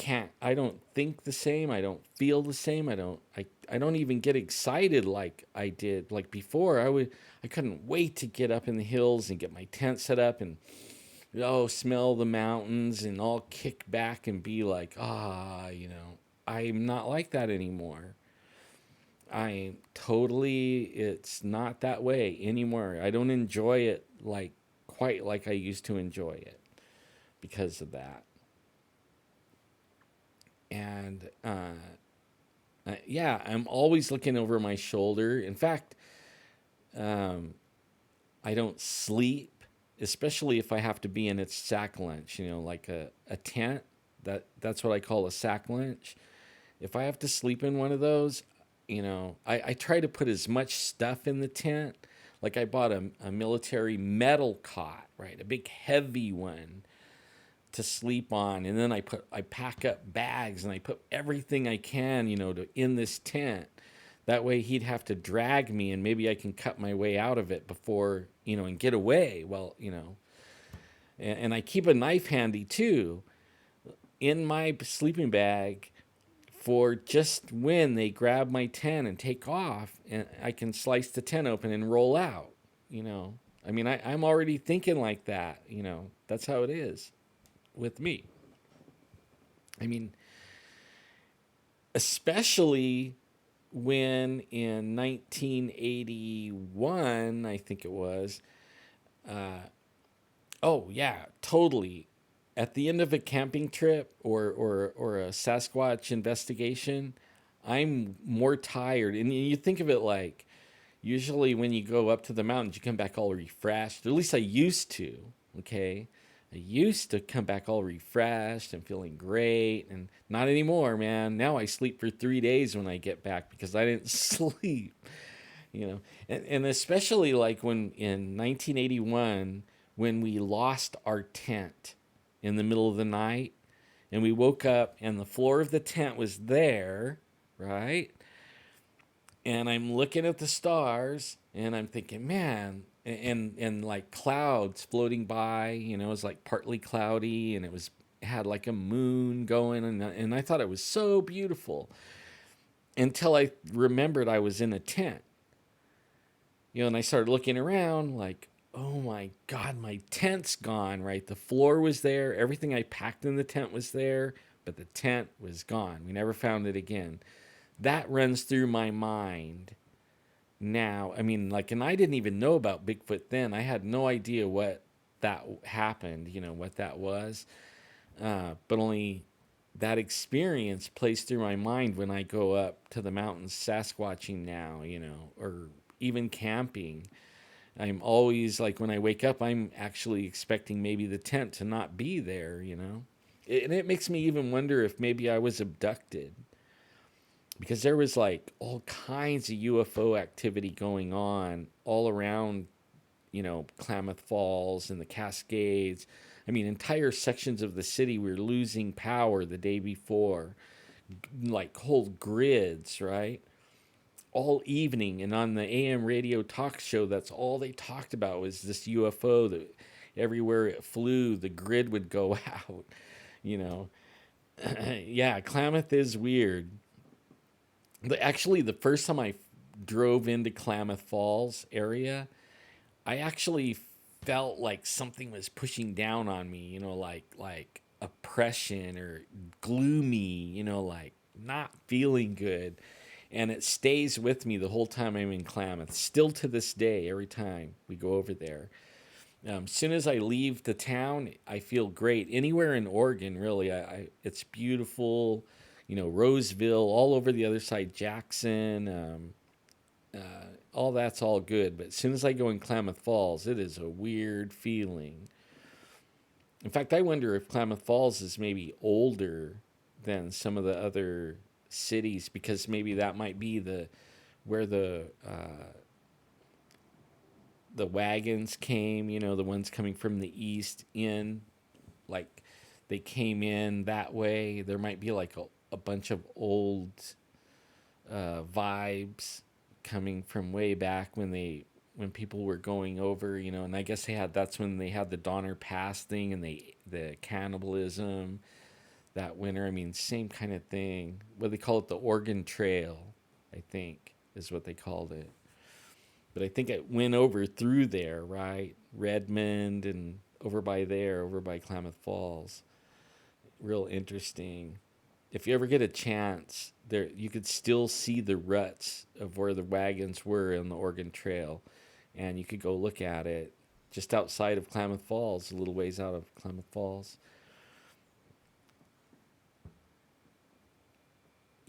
don't think the same. I don't feel the same. I don't even get excited like I did. Like before, I couldn't wait to get up in the hills and get my tent set up and smell the mountains and all kick back and be like, I'm not like that anymore. It's not that way anymore. I don't enjoy it like quite like I used to enjoy it because of that. And yeah, I'm always looking over my shoulder. In fact, I don't sleep, especially if I have to be in its sack lunch, like a tent. That's what I call a sack lunch. If I have to sleep in one of those, I try to put as much stuff in the tent. Like I bought a military metal cot, right? A big heavy one to sleep on, and then I pack up bags and I put everything I can, in this tent. That way he'd have to drag me, and maybe I can cut my way out of it before, and get away. Well, and I keep a knife handy too in my sleeping bag for just when they grab my tent and take off, and I can slice the tent open and roll out. I mean, I'm already thinking like that. That's how it is with me. I mean, especially when in 1981, I think it was, oh yeah, totally. At the end of a camping trip or a Sasquatch investigation, I'm more tired. And you think of it like, usually when you go up to the mountains, you come back all refreshed. At least I used to, okay? I used to come back all refreshed and feeling great, and not anymore, man. Now I sleep for 3 days when I get back because I didn't sleep, and especially like when in 1981, when we lost our tent in the middle of the night, and we woke up and the floor of the tent was there, right? And I'm looking at the stars and I'm thinking, man, and like clouds floating by, it was like partly cloudy, and it had like a moon going, and I thought it was so beautiful until I remembered I was in a tent. And I started looking around like, oh my God, my tent's gone, right? The floor was there. Everything I packed in the tent was there, but the tent was gone. We never found it again. That runs through my mind now. I mean, like, and I didn't even know about Bigfoot then. I had no idea what that happened, what that was. But only that experience plays through my mind when I go up to the mountains Sasquatching now, or even camping. I'm always like, when I wake up, I'm actually expecting maybe the tent to not be there, and it makes me even wonder if maybe I was abducted, because there was like all kinds of UFO activity going on all around, Klamath Falls and the Cascades. I mean, entire sections of the city were losing power the day before, like whole grids, right? All evening, and on the AM radio talk show, that's all they talked about was this UFO that everywhere it flew, the grid would go out, Yeah, Klamath is weird. Actually, the first time I drove into Klamath Falls area, I actually felt like something was pushing down on me, like oppression or gloomy, like not feeling good. And it stays with me the whole time I'm in Klamath. Still to this day, every time we go over there. As soon as I leave the town, I feel great. Anywhere in Oregon, really, it's beautiful. Roseville, all over the other side, Jackson, all that's all good. But as soon as I go in Klamath Falls, it is a weird feeling. In fact, I wonder if Klamath Falls is maybe older than some of the other cities, because maybe that might be where the wagons came. The ones coming from the east in, like they came in that way. There might be like a bunch of old vibes coming from way back when people were going over, and I guess that's when they had the Donner Pass thing and the cannibalism that winter. I mean, same kind of thing. What they call it, the Oregon Trail, I think is what they called it. But I think it went over through there, right? Redmond and over by Klamath Falls. Real interesting. If you ever get a chance, there you could still see the ruts of where the wagons were on the Oregon Trail, and you could go look at it just outside of Klamath Falls, a little ways out of Klamath Falls.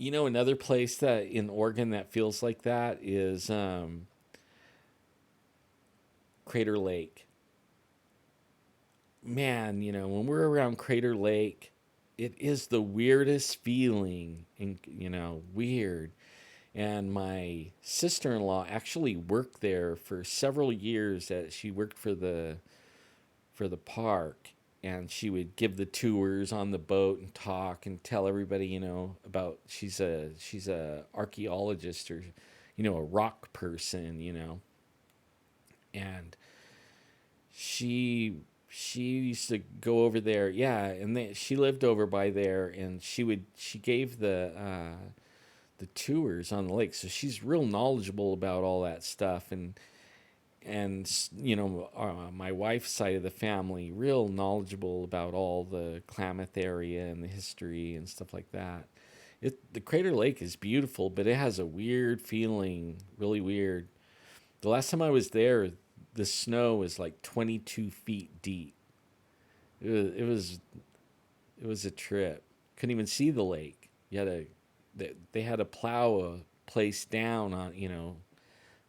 Another place that in Oregon that feels like that is Crater Lake. Man, when we're around Crater Lake, it is the weirdest feeling, and weird. And my sister-in-law actually worked there for several years. She worked for the park, and she would give the tours on the boat and talk and tell everybody, about she's a archaeologist, or a rock person, and she used to go over there, yeah, and she lived over by there, and she gave the tours on the lake, so she's real knowledgeable about all that stuff, and my wife's side of the family real knowledgeable about all the Klamath area and the history and stuff like that. The Crater Lake is beautiful, but it has a weird feeling, really weird. The last time I was there, the snow was like 22 feet deep. It was a trip. Couldn't even see the lake. They had to plow a place down on,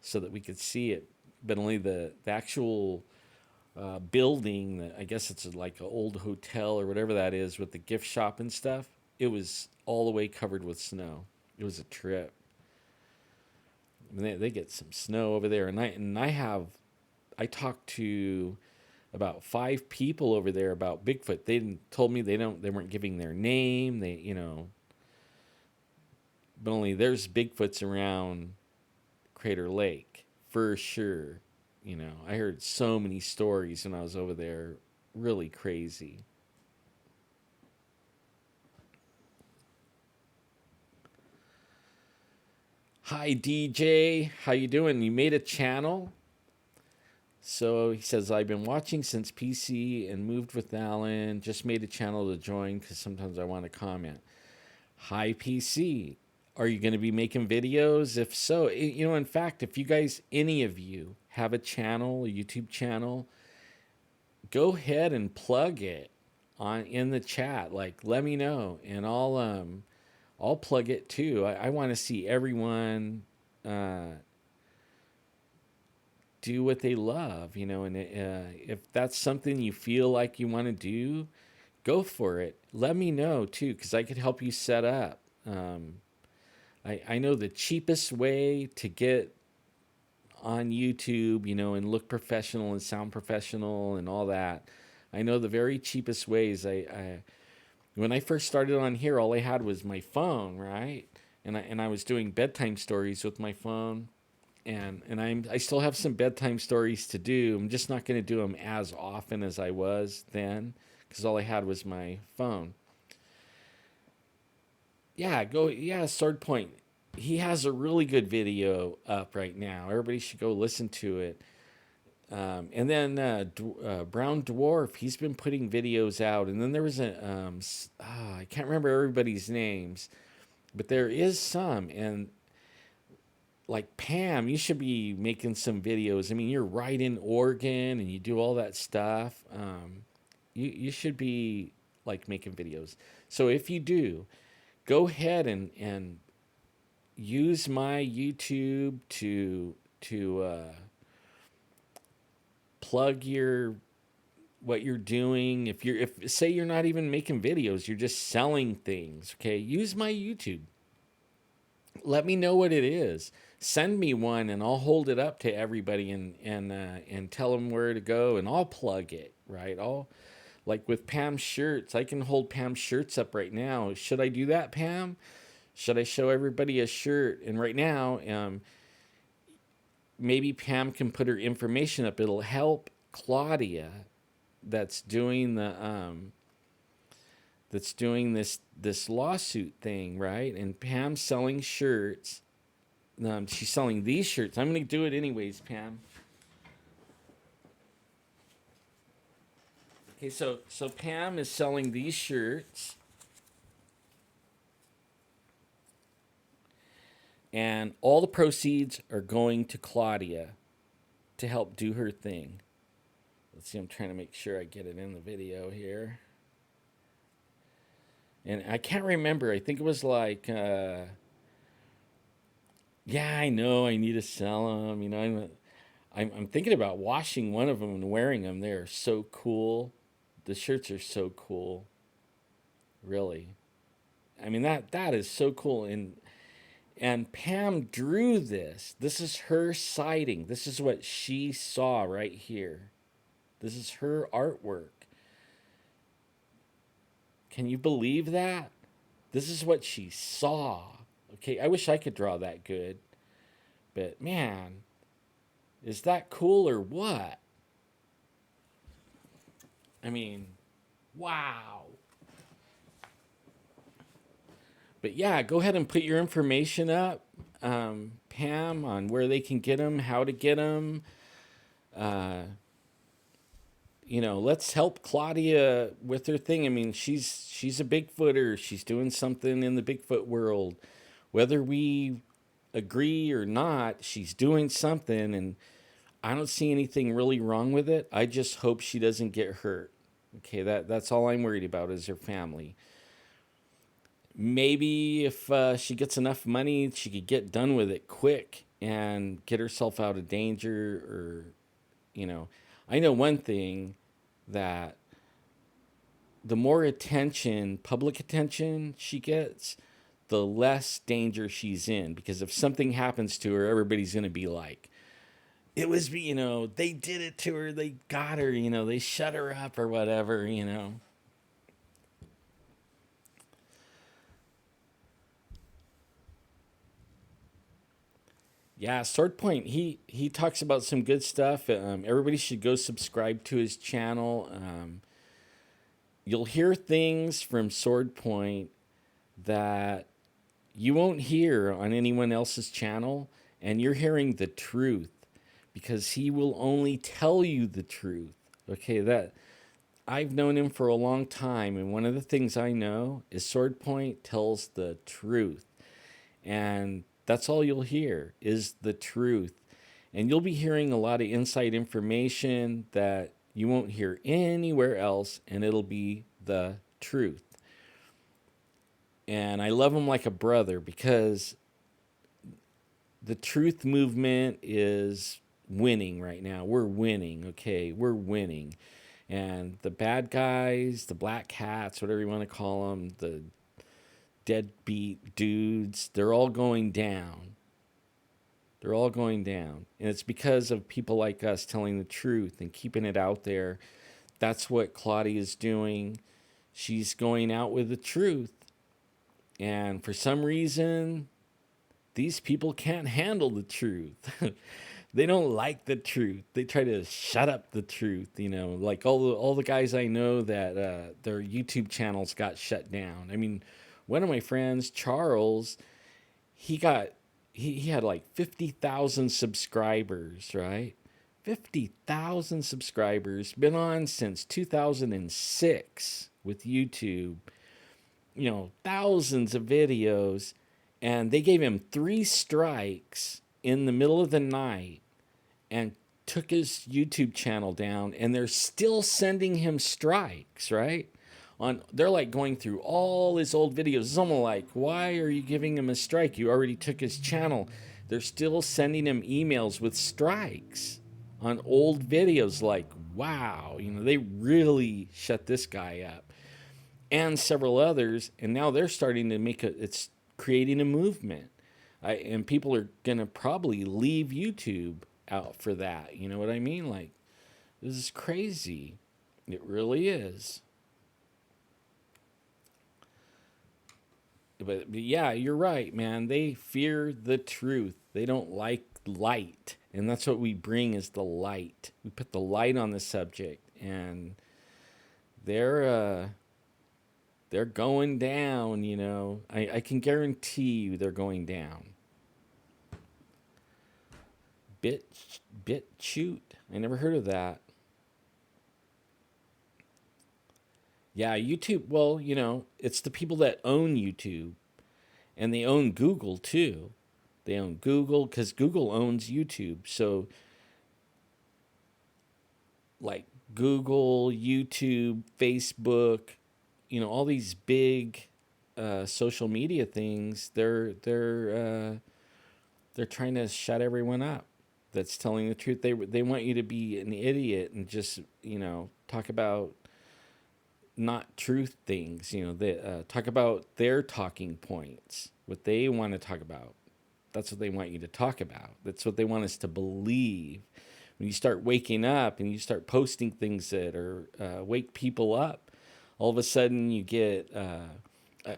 so that we could see it, but only the actual building. I guess it's like an old hotel or whatever that is with the gift shop and stuff. It was all the way covered with snow. It was a trip. I mean, they get some snow over there, and I talked to about 5 people over there about Bigfoot. They told me they weren't giving their name. But only there's Bigfoots around Crater Lake for sure. I heard so many stories when I was over there, really crazy. Hi DJ, how you doing? You made a channel? So he says, I've been watching since PC and moved with Alan. Just made a channel to join because sometimes I want to comment. Hi PC, are you going to be making videos? If so, in fact, if you guys, any of you, have a channel, a YouTube channel, go ahead and plug it in the chat. Like, let me know, and I'll plug it too. I want to see everyone do what they love, and if that's something you feel like you want to do, go for it. Let me know too, because I could help you set up. I know the cheapest way to get on YouTube, and look professional and sound professional and all that. I know the very cheapest ways. When I first started on here, all I had was my phone, right? And I was doing bedtime stories with my phone, and I still have some bedtime stories to do. I'm just not going to do them as often as I was then, because all I had was my phone. Yeah, Sword Point. He has a really good video up right now. Everybody should go listen to it. And then Brown Dwarf, he's been putting videos out. And then there was I can't remember everybody's names. but there is some. And like Pam, you should be making some videos. I mean, you're right in Oregon and you do all that stuff. You should be like making videos. So if you do, go ahead and use my YouTube to plug your what you're doing. If say you're not even making videos, you're just selling things. Okay, use my YouTube. Let me know what it is. Send me one, and I'll hold it up to everybody and tell them where to go, and I'll plug it. Right? I'll like with Pam's shirts. I can hold Pam's shirts up right now. Should I do that, Pam? Should I show everybody a shirt? And right now, maybe Pam can put her information up. It'll help Claudia, that's doing this lawsuit thing, right? And Pam's selling shirts. She's selling these shirts. I'm going to do it anyways, Pam. Okay, so Pam is selling these shirts, and all the proceeds are going to Claudia to help do her thing. Let's see, I'm trying to make sure I get it in the video here. And I can't remember. I think it was like, yeah, I know I need to sell them. You know, I'm thinking about washing one of them and wearing them. They're so cool. The shirts are so cool. Really. I mean, that is so cool. And Pam drew this. This is her sighting. This is what she saw right here. This is her artwork. Can you believe that? This is what she saw. Okay, I wish I could draw that good. But man, is that cool or what? I mean, wow. But yeah, go ahead and put your information up, Pam, on where they can get them, how to get them. Let's help Claudia with her thing. I mean, she's a Bigfooter. She's doing something in the Bigfoot world. Whether we agree or not, she's doing something, and I don't see anything really wrong with it. I just hope she doesn't get hurt. Okay, that's all I'm worried about is her family. Maybe if she gets enough money, she could get done with it quick and get herself out of danger. I know one thing, that the more attention, public attention she gets, the less danger she's in. Because if something happens to her, everybody's going to be like, it was, they did it to her, they got her, they shut her up or whatever. Yeah, Sword Point. He talks about some good stuff. Everybody should go subscribe to his channel. You'll hear things from Sword Point that you won't hear on anyone else's channel, and you're hearing the truth because he will only tell you the truth. Okay, that I've known him for a long time, and one of the things I know is Sword Point tells the truth. And that's all you'll hear is the truth. And you'll be hearing a lot of inside information that you won't hear anywhere else, and it'll be the truth. And I love him like a brother because the truth movement is winning right now. We're winning, okay? We're winning. And the bad guys, the black hats, whatever you want to call them, the deadbeat dudes, they're all going down. They're all going down. And it's because of people like us telling the truth and keeping it out there. That's what Claudia is doing. She's going out with the truth. And for some reason, these people can't handle the truth. They don't like the truth. They try to shut up the truth, like all the guys I know that their YouTube channels got shut down. I mean, one of my friends, Charles, he had like 50,000 subscribers, right? 50,000 subscribers, been on since 2006 with YouTube. thousands of videos, and they gave him 3 strikes in the middle of the night and took his YouTube channel down, and they're still sending him strikes, right? They're like going through all his old videos. It's almost like, why are you giving him a strike? You already took his channel. They're still sending him emails with strikes on old videos. Like, wow, they really shut this guy up, and several others, and now they're starting to it's creating a movement. And people are gonna probably leave YouTube out for that. You know what I mean? Like, this is crazy. It really is. But yeah, you're right, man. They fear the truth. They don't like light, and that's what we bring is the light. We put the light on the subject, and they're they're going down. I can guarantee you they're going down. BitChute. I never heard of that. Yeah, YouTube. Well, it's the people that own YouTube, and they own Google too. They own Google because Google owns YouTube. So, like Google, YouTube, Facebook, all these big social media things, they're trying to shut everyone up. That's telling the truth. They want you to be an idiot and just talk about not truth things. They talk about their talking points, what they want to talk about. That's what they want you to talk about. That's what they want us to believe. When you start waking up and you start posting things that are wake people up, all of a sudden you get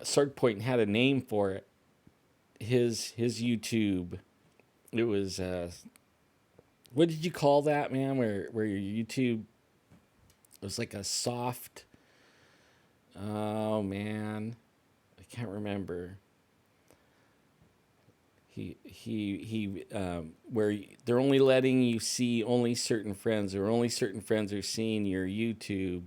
Sword Point had a name for it. His YouTube. It was what did you call that, man? Where your YouTube was like a soft. Oh man, I can't remember. He where they're only letting you see only certain friends, or only certain friends are seeing your YouTube,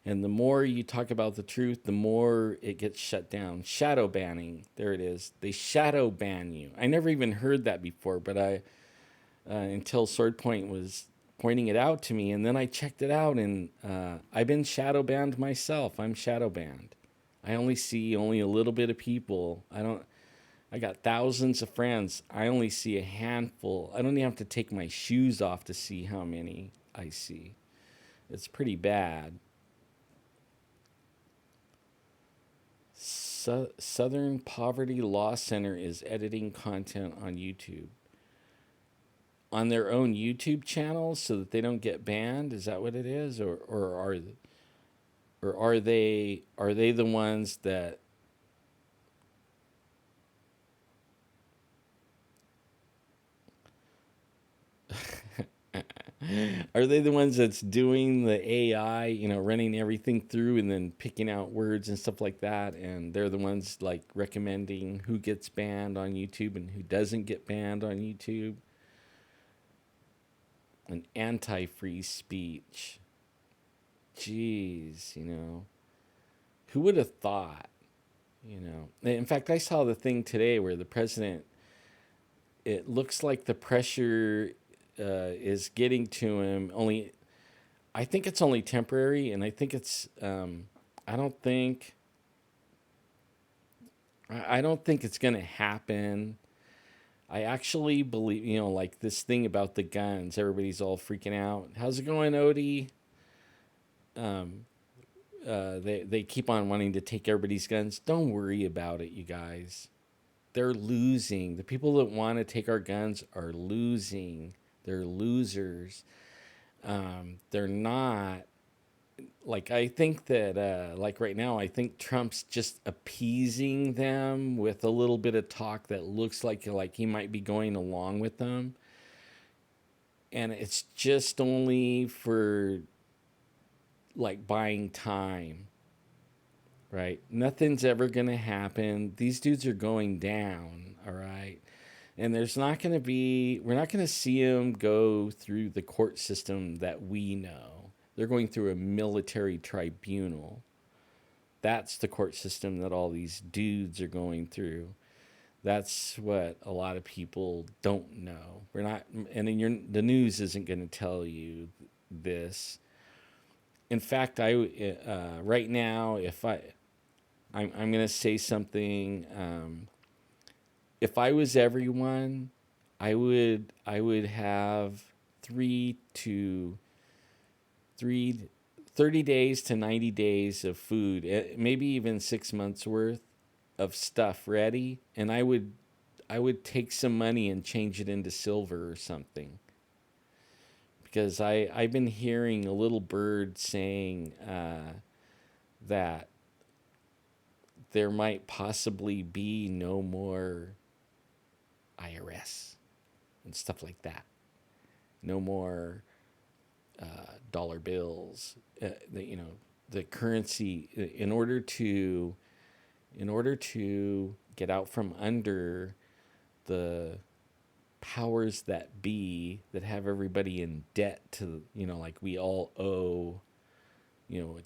and the more you talk about the truth, the more it gets shut down. Shadow banning, there it is. They shadow ban you. I never even heard that before, but I until Sword Point was pointing it out to me, and then I checked it out, and I've been shadow banned myself. I'm shadow banned. I only see only a little bit of people. I got thousands of friends. I only see a handful. I don't even have to take my shoes off to see how many I see. It's pretty bad. Southern Poverty Law Center is editing content on YouTube. On their own YouTube channel so that they don't get banned? Is that what it is? Or are they the ones that are they the ones that's doing the AI, running everything through and then picking out words and stuff like that? And they're the ones like recommending who gets banned on YouTube and who doesn't get banned on YouTube? An anti-free speech. Jeez, who would have thought? In fact, I saw the thing today where the president, it looks like the pressure is getting to him. Only, I think it's only temporary, and I think it's. I don't think. I don't think it's gonna happen. I actually believe, like this thing about the guns. Everybody's all freaking out. How's it going, Odie? Um, they keep on wanting to take everybody's guns. Don't worry about it, you guys. They're losing. The people that want to take our guns are losing. They're losers. They're not. Like, I think that, like right now, I think Trump's just appeasing them with a little bit of talk that looks like he might be going along with them. And it's just only for like buying time, right? Nothing's ever going to happen. These dudes are going down, all right? And there's not going to be, we're not going to see them go through the court system that we know. They're going through a military tribunal. That's the court system that all these dudes are going through. That's what a lot of people don't know. We're not, and the news isn't going to tell you this. In fact, right now, I'm going to say something. If I was everyone, I would have three to three 30 days to 90 days of food, maybe even 6 months worth of stuff ready, and I would take some money and change it into silver or something, because I've been hearing a little bird saying that there might possibly be no more IRS and stuff like that. No more dollar bills. The currency, in order to get out from under the powers that be that have everybody in debt to, like we all owe,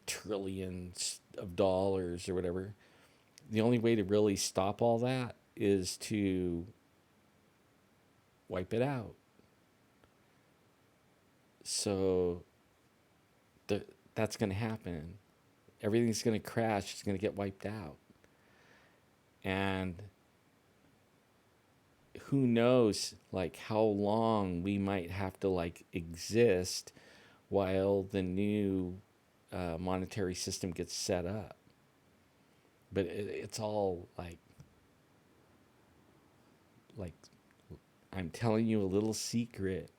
trillions of dollars or whatever. The only way to really stop all that is to wipe it out. So that's going to happen. Everything's going to crash. It's going to get wiped out. And who knows, like, how long we might have to, like, exist while the new monetary system gets set up. But it's all like I'm telling you a little secret,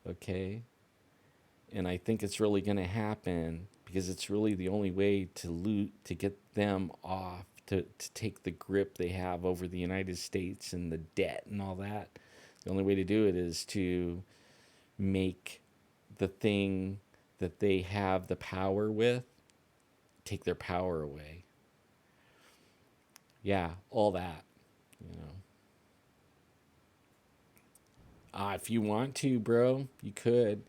okay? And I think it's really going to happen because it's really the only way to get them off, to take the grip they have over the United States and the debt and all that. The only way to do it is to make the thing that they have the power with take their power away. Yeah, all that, you know. If you want to, bro, you could.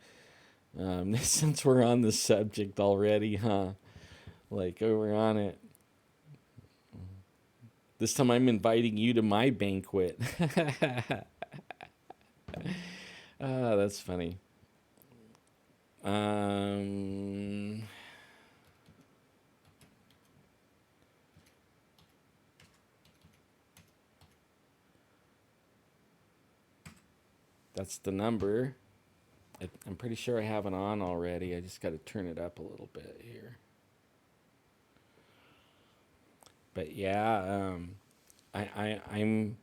Since we're on the subject already, huh? Like, we're on it. This time I'm inviting you to my banquet. That's funny. That's the number. I'm pretty sure I have it on already. I just got to turn it up a little bit here. But yeah, I'm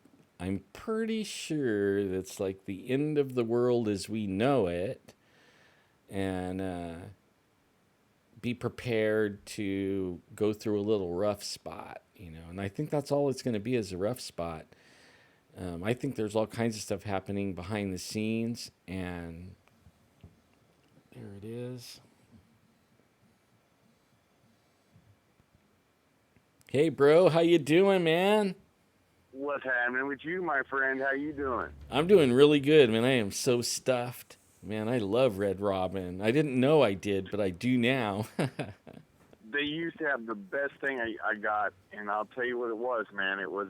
pretty sure that's like the end of the world as we know it, and be prepared to go through a little rough spot, And I think that's all it's going to be, is a rough spot. I think there's all kinds of stuff happening behind the scenes, and there it is. Hey, bro, how you doing, man? What's happening with you, my friend? How you doing? I'm doing really good, man. I am so stuffed. Man, I love Red Robin. I didn't know I did, but I do now. They used to have the best thing I got, and I'll tell you what it was, man. It was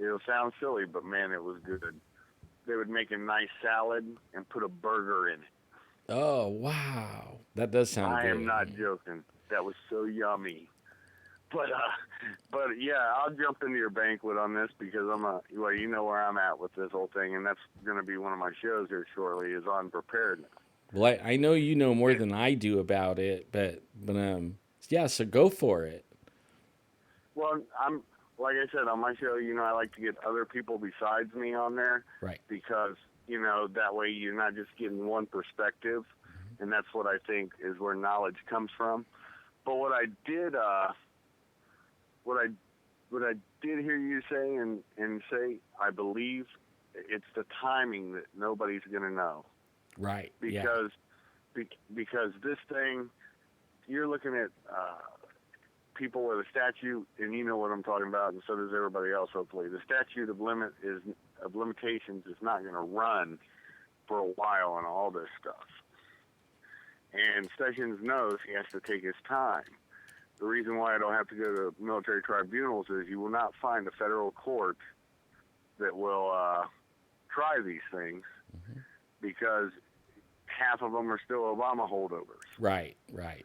it'll sound silly, but man, it was good. They would make a nice salad and put a burger in it. Oh, wow. That does sound I am good. not joking. That was so yummy. But yeah, I'll jump into your banquet on this because you know where I'm at with this whole thing, and that's going to be one of my shows here shortly, is on preparedness. Well, I know you know more And, than I do about it, but yeah, so go for it. well, I'm like I said on my show, I like to get other people besides me on there Right. because that way you're not just getting one perspective, and that's what I think is where knowledge comes from. But what I did what I did hear you say and say, I believe it's the timing that nobody's going to know, Right. Yeah. because this thing, you're looking at people with a statute, and you know what I'm talking about, and so does everybody else. Hopefully, the statute of limitations is not going to run for a while on all this stuff. And Sessions knows he has to take his time. the reason why I don't have to go to military tribunals is you will not find a federal court that will try these things because half of them are still Obama holdovers. Right, right.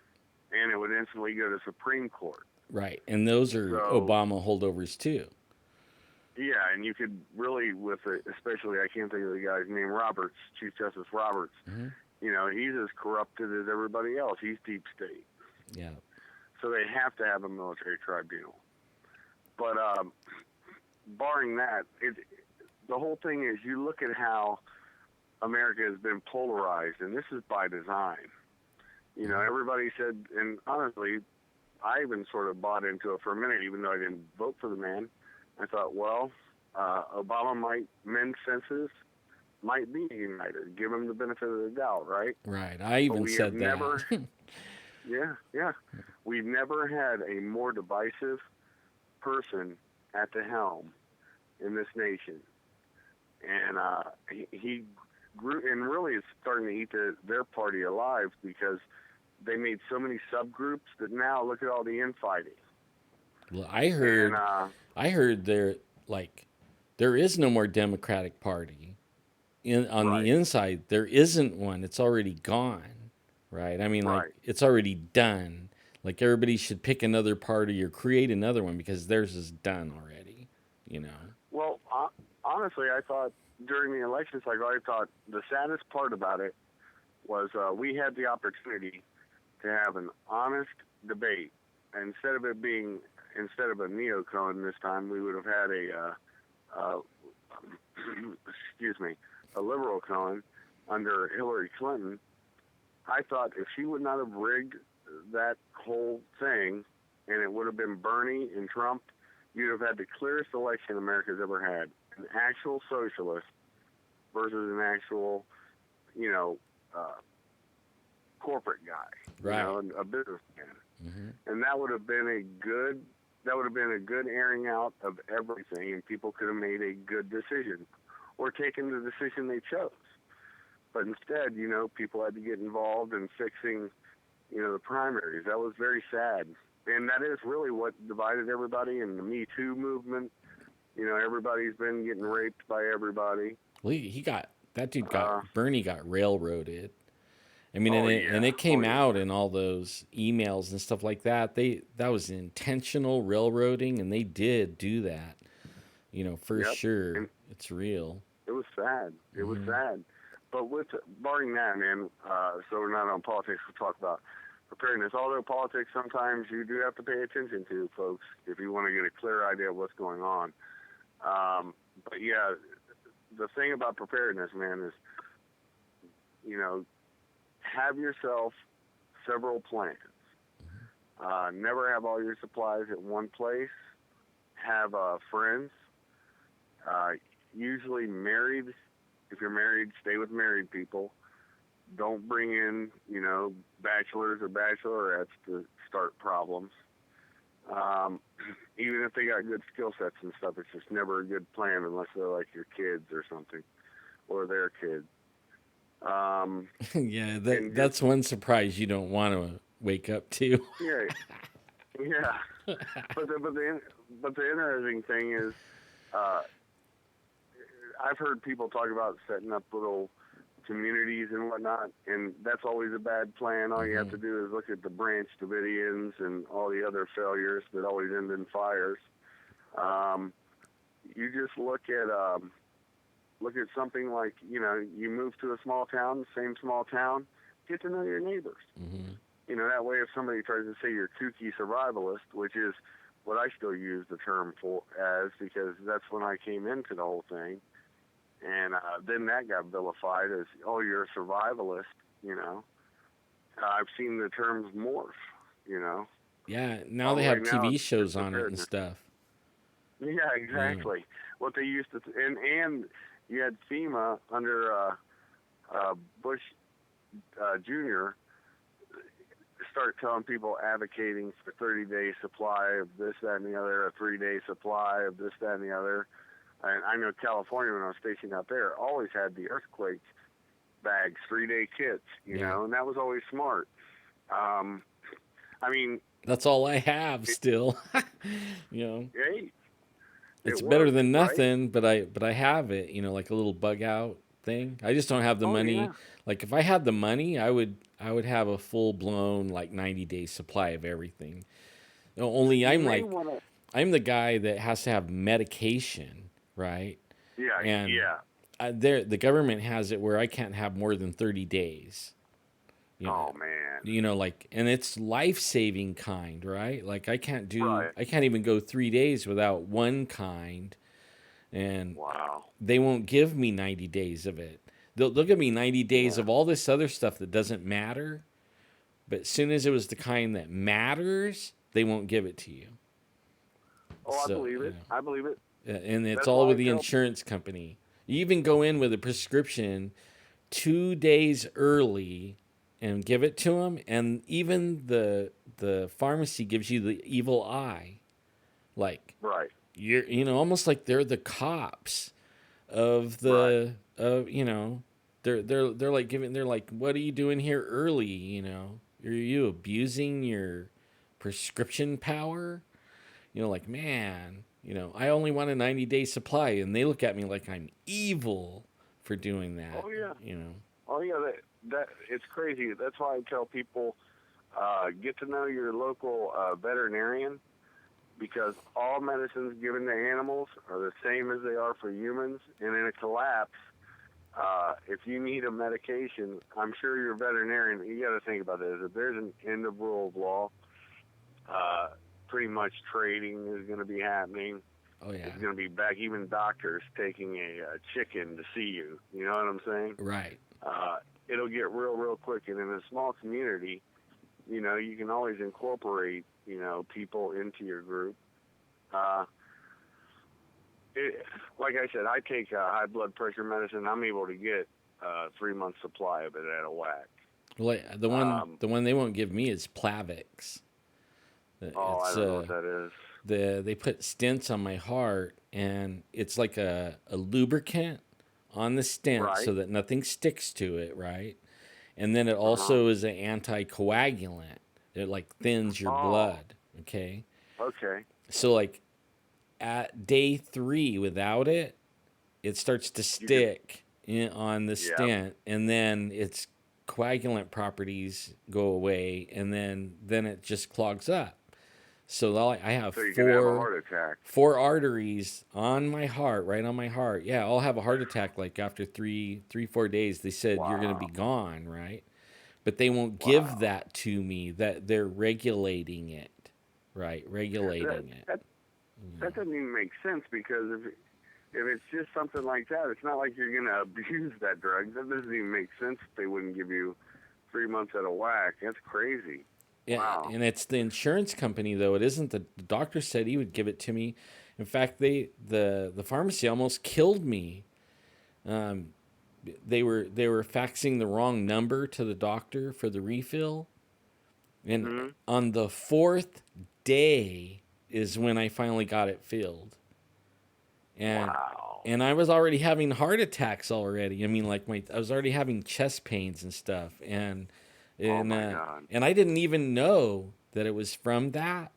And it would instantly go to Supreme Court. Right, and those are Obama holdovers too. Yeah, and you could really, especially, I can't think of the guy's name, Roberts, Chief Justice Roberts. You know, he's as corrupted as everybody else. He's deep state. Yeah. So they have to have a military tribunal. But barring that, the whole thing is you look at how America has been polarized, and this is by design. You know, everybody said, and honestly, I even sort of bought into it for a minute, even though I didn't vote for the man. I thought, well, Obama might mend fences, might be united, give him the benefit of the doubt, right? Right. I even said that. Never, yeah. We've never had a more divisive person at the helm in this nation. And he grew, and really is starting to eat their party alive because they made so many subgroups that now look at all the infighting. Well, I heard there is no more Democratic Party. On the inside, there isn't one. It's already gone, right? I mean, like it's already done. Like everybody should pick another party or create another one because theirs is done already. You know. Well, honestly, I thought during the election cycle, I thought the saddest part about it was we had the opportunity to have an honest debate. Instead of a neocon this time, we would have had a liberal con under Hillary Clinton. I thought if she would not have rigged that whole thing, and it would have been Bernie and Trump, you'd have had the clearest election America's ever had. An actual socialist versus an actual, corporate guy, right? A businessman. And that would have been a good airing out of everything, and people could have made a good decision or taken the decision they chose. But instead, people had to get involved in fixing, the primaries. That was very sad. And that is really what divided everybody in the Me Too movement. Everybody's been getting raped by everybody. Well, Bernie got railroaded. I mean, and it came out in all those emails and stuff like that. That was intentional railroading, and they did do that. For sure, and it's real. It was sad. It was sad. But barring that, man, so we're not on politics, we'll talk about preparedness. Although politics sometimes you do have to pay attention to, folks, if you want to get a clear idea of what's going on. But yeah, the thing about preparedness, man, is, have yourself several plans. Never have all your supplies at one place. Have friends. Usually married. If you're married, stay with married people. Don't bring in, bachelors or bachelorettes to start problems. Even if they got good skill sets and stuff, it's just never a good plan unless they're like your kids or something, or their kids. Yeah, that's one surprise you don't want to wake up to. yeah. But the interesting thing is, I've heard people talk about setting up little communities and whatnot, and that's always a bad plan. All you have to do is look at the Branch Davidians and all the other failures that always end in fires. You just look at something like, you move to a small town, same small town, get to know your neighbors. That way if somebody tries to say you're kooky survivalist, which is what I still use the term because that's when I came into the whole thing. And then that got vilified as, oh, you're a survivalist, I've seen the terms morph, Yeah, now they have TV shows on it and stuff. Yeah, exactly. What they used to, and you had FEMA under Bush Jr. start telling people advocating for 30-day supply of this, that, and the other, a 3-day supply of this, that, and the other. And I know California, when I was stationed out there, always had the earthquake bags, 3-day kits, and that was always smart. I mean, That's all I have It, still. you know, hey, it's it better works, than right? nothing, but I have it, like a little bug out thing. I just don't have the Oh money. yeah. Like if I had the money, I would have a full blown like 90-day supply of everything. Only You I'm may like want to. I'm the guy that has to have medication, right? Yeah, And yeah. the government has it where I can't have more than 30 days. You know, Oh man. like, and it's life saving kind, right? Like Right. I can't even go 3 days without one kind, and Wow. they won't give me 90 days of it. They'll give me 90 days Yeah. of all this other stuff that doesn't matter, but as soon as it was the kind that matters, they won't give it to you. Oh, I So, believe it. I believe it. and it's That's all why with I the tell. insurance company. You even go in with a prescription 2 days early and give it to them, and even the pharmacy gives you the evil eye, like Right. almost like they're the cops of Right. they're like they're like, what are you doing here early? Are you abusing your prescription power? Like, man, I only want a 90-day supply, and they look at me like I'm evil for doing that. Oh yeah. you know Oh yeah. That it's crazy. That's why I tell people get to know your local veterinarian because all medicines given to animals are the same as they are for humans. And in a collapse, if you need a medication, I'm sure your veterinarian. You got to think about this. If there's an end of rule of law, uh, pretty much trading is going to be happening. oh yeah. It's going to be back. Even doctors taking a chicken to see you. You know what I'm saying? Right. Uh, it'll get real quick. And in a small community, you can always incorporate, people into your group. Uh, it, like I said, I take high blood pressure medicine. I'm able to get 3 months supply of it at a whack. Well, the one Um, the one they won't give me is Plavix. oh, I It's don't know what that is. they put stents on my heart, and it's like a lubricant on the stent Right. so that nothing sticks to it, right? And then it Uh huh. also is an anticoagulant. It like thins your Oh, blood. Okay. okay. So like at day 3 without it, it starts to You get. stick on the Yep. stent, and then its coagulant properties go away, and then it just clogs up. So I have So you can have a four heart attack. four arteries on my heart, right on my heart. Yeah, I'll have a heart attack like after 4 days. They said you're gonna be Wow. gone, right? But they won't give Wow. that to me. That they're regulating it, right? That Regulating it. that that doesn't even make sense because if it's just something like that, it's not like you're gonna abuse that drug. That doesn't even make sense. If they wouldn't give you 3 months at a whack. That's crazy. Yeah, Wow. and it's the insurance company though. It isn't the doctor said he would give it to me. In fact, the pharmacy almost killed me. Um, they were faxing the wrong number to the doctor for the refill, and Hmm. on the 4th day is when I finally got it filled, and Wow. and I was already having heart attacks already. I mean, like I was already having chest pains and stuff, Oh and my uh, God. and I didn't even know that it was from that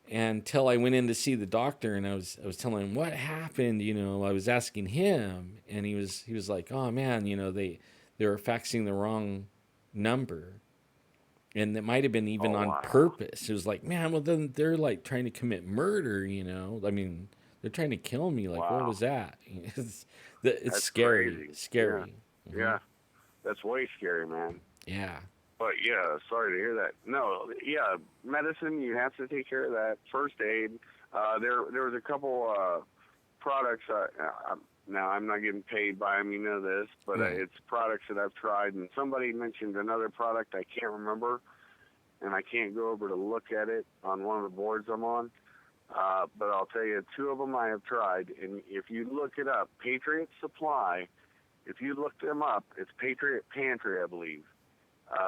until I went in to see the doctor, and I was telling him what happened. I was asking him, and he was like, "Oh man, they were faxing the wrong number." And it might have been even Oh on wow. purpose. It was like, man, well then they're like trying to commit murder. I mean, they're trying to kill me. Like, what Wow. was that? It's That's scary, crazy. Yeah. scary. Hmm. Yeah. That's way scary, man. Yeah. But yeah, sorry to hear that. No, yeah, medicine you have to take care of that. First aid. There was a couple products. Now I'm not getting paid by them, you know this, but Right. it's products that I've tried. And somebody mentioned another product I can't remember, and I can't go over to look at it on one of the boards I'm on. But I'll tell you, two of them I have tried, and if you look it up, Patriot Supply. If you look them up, it's Patriot Pantry, I believe.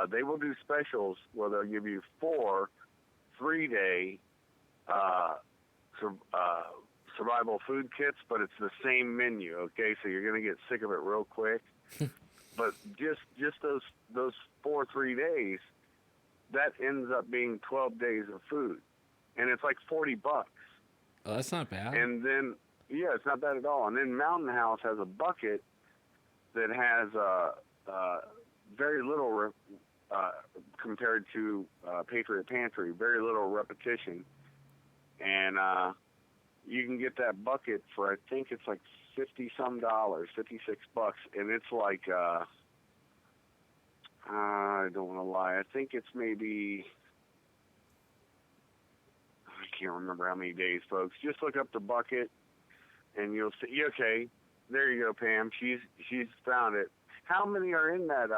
They will do specials where they'll give you 4 3-day uh, sur- uh, survival food kits, but it's the same menu. Okay, so you're gonna get sick of it real quick. But just those 4 3 days, that ends up being 12 days of food, and it's like $40. Oh, that's not bad. And then, yeah, it's not bad at all. And then Mountain House has a bucket that has very little compared to Patriot Pantry, very little repetition, and you can get that bucket for, I think it's like $50 some, $56, and it's like I don't want to lie, I think it's maybe, I can't remember how many days, folks. Just look up the bucket, and you'll see. Okay, there you go, Pam. She's found it. How many are in that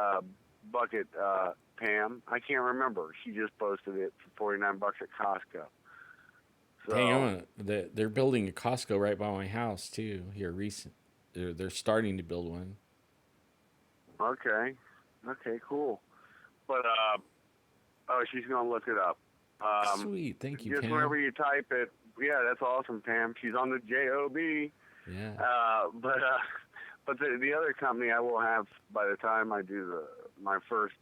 bucket, Pam? I can't remember. She just posted it for $49 at Costco. So, Hang on, they're building a Costco right by my house too. Here, recent, they're starting to build one. okay, cool. But oh, she's gonna look it up. Sweet, thank you, Just Pam. whenever you type it, yeah, that's awesome, Pam. She's on the job. Yeah. But the other company I will have by the time I do my first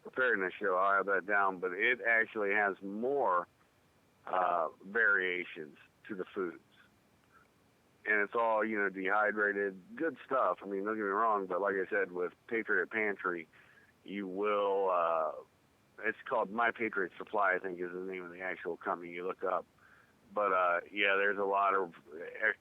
preparedness show, I'll have that down. But it actually has more variations to the foods, and it's all dehydrated, good stuff. I mean, don't get me wrong, but like I said, with Patriot Pantry, you will. It's called My Patriot Supply, I think, is the name of the actual company you look up. But yeah, there's a lot of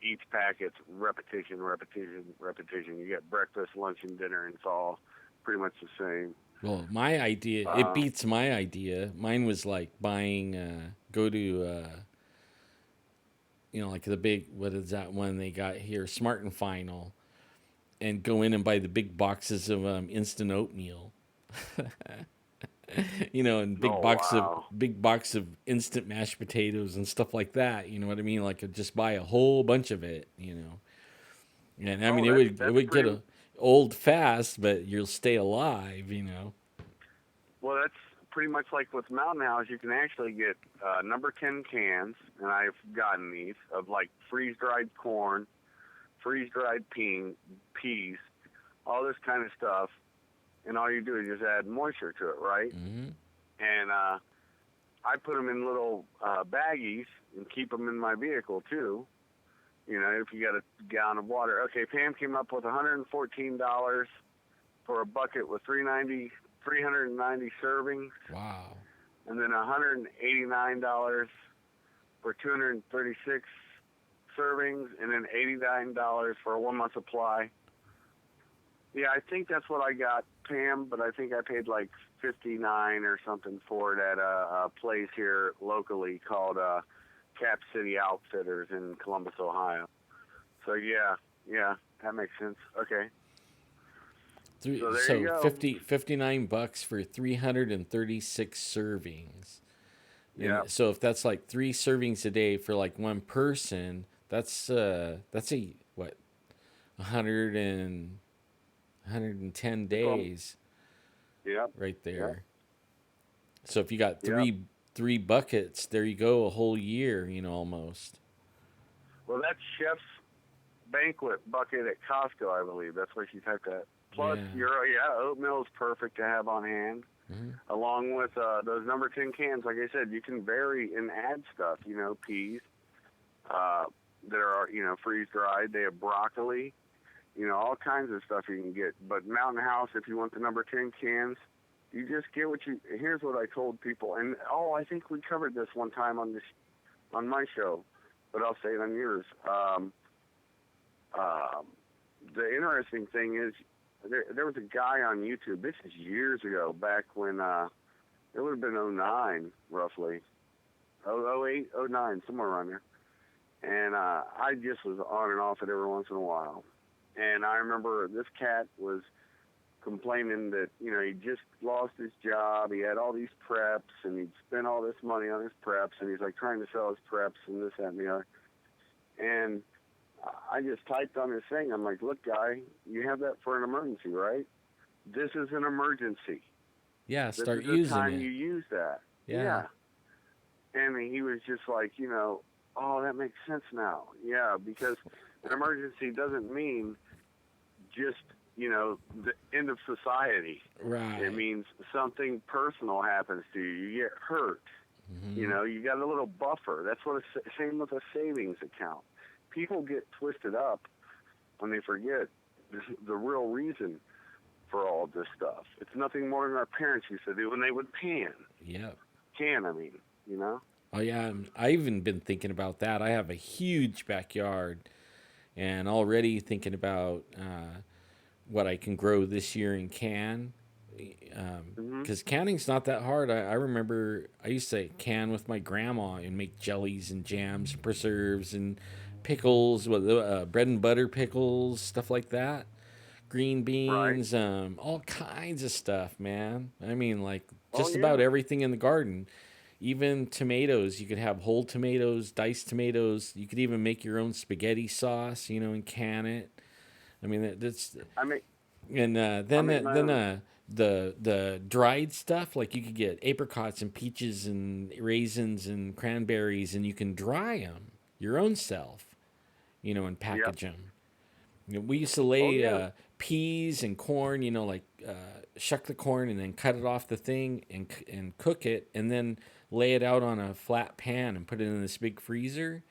each packet's repetition. You get breakfast, lunch, and dinner, and it's all pretty much the same. Well, my idea, it beats my idea. Mine was like buying, go to, like the big, what is that one they got here, Smart and Final, and go in and buy the big boxes of instant oatmeal. And Oh wow! big box of instant mashed potatoes and stuff like that. You know what I mean? Like just buy a whole bunch of it. And I mean Oh, it that's would get pretty. old fast, but you'll stay alive. Well, that's pretty much like with Mountain House. You can actually get number 10 cans, and I've gotten these of like freeze dried corn, freeze dried peas, all this kind of stuff. And all you do is just add moisture to it, right? Mm-hmm. And I put them in little baggies and keep them in my vehicle too. If you got a gallon of water. Okay, Pam came up with $114 for a bucket with 390 servings. Wow. And then $189 for 236 servings, and then $89 for a 1 month supply. Yeah, I think that's what I got, Pam, but I think I paid like $59 or something for it at a place here locally called Cap City Outfitters in Columbus, Ohio. So yeah, that makes sense. Okay. So there you go. $59 for 336 servings. Yeah. And so if that's like 3 servings a day for like one person, that's a what? 110 days. Yep. Right there. Yep. So if you got three buckets, there you go, a whole year, almost. Well, that's Chef's Banquet bucket at Costco, I believe. That's where she typed that. Plus, oatmeal is perfect to have on hand, along with those number 10 cans. Like I said, you can vary and add stuff. Peas that are freeze dried. They have broccoli. All kinds of stuff you can get. But Mountain House, if you want the number 10 cans, you just get what you. Here's what I told people, and I think we covered this one time on my show, but I'll say it on yours. The interesting thing is, there was a guy on YouTube. This is years ago, back when it would have been 09, roughly, 08, 09, somewhere around there. And I just was on and off it every once in a while. And I remember this cat was complaining that, he just lost his job. He had all these preps, and he'd spent all this money on his preps, and he's like trying to sell his preps and this, that, and the other. And I just typed on his thing. I'm like, look, guy, you have that for an emergency, right? This is an emergency. Yeah, start using it. This is the time it. you use that. Yeah. And he was just like, oh, that makes sense now. Yeah, because an emergency doesn't mean just, the end of society. Right. It means something personal happens to you. You get hurt. Mm-hmm. You got a little buffer. That's what same with a savings account. People get twisted up when they forget the real reason for all of this stuff. It's nothing more than our parents used to do when they would pan. Yep. I mean, Oh yeah, I even been thinking about that. I have a huge backyard, and already thinking about what I can grow this year in can. hmm Because canning's not that hard. I remember I used to can with my grandma and make jellies and jams, and preserves and pickles, with bread and butter pickles, stuff like that. Green right. beans, all kinds of stuff, man. I mean, like Oh just about yeah, everything in the garden. Even tomatoes, you could have whole tomatoes, diced tomatoes. You could even make your own spaghetti sauce, and can it. I mean, that's I make and I then make my own. the dried stuff, like you could get apricots and peaches and raisins and cranberries, and you can dry them your own self, and Yep. package them. We used to Oh lay yeah. peas and corn, like shuck the corn and then cut it off the thing and cook it, and then lay it out on a flat pan and put it in this big freezer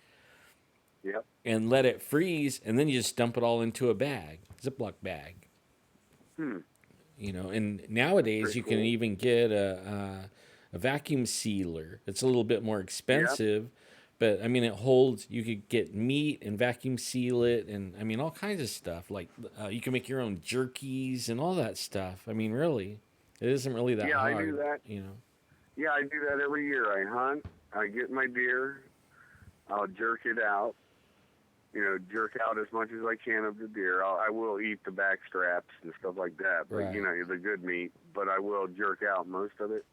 Yep. and let it freeze, and then you just dump it all into a bag, Ziploc bag. Hmm. And That's nowadays pretty you can cool. even get a vacuum sealer. It's a little bit more Yep. expensive, but I mean it holds. You could get meat and vacuum seal it, and I mean all kinds of stuff. Like you can make your own jerkies and all that stuff. I mean, really, it isn't really that Yeah, I do hard, that. Yeah, I do that every year. I hunt. I get my deer. I'll jerk it out. Jerk out as much as I can of the deer. I will eat the back straps and stuff like that, but Right. the good meat. But I will jerk out most of it.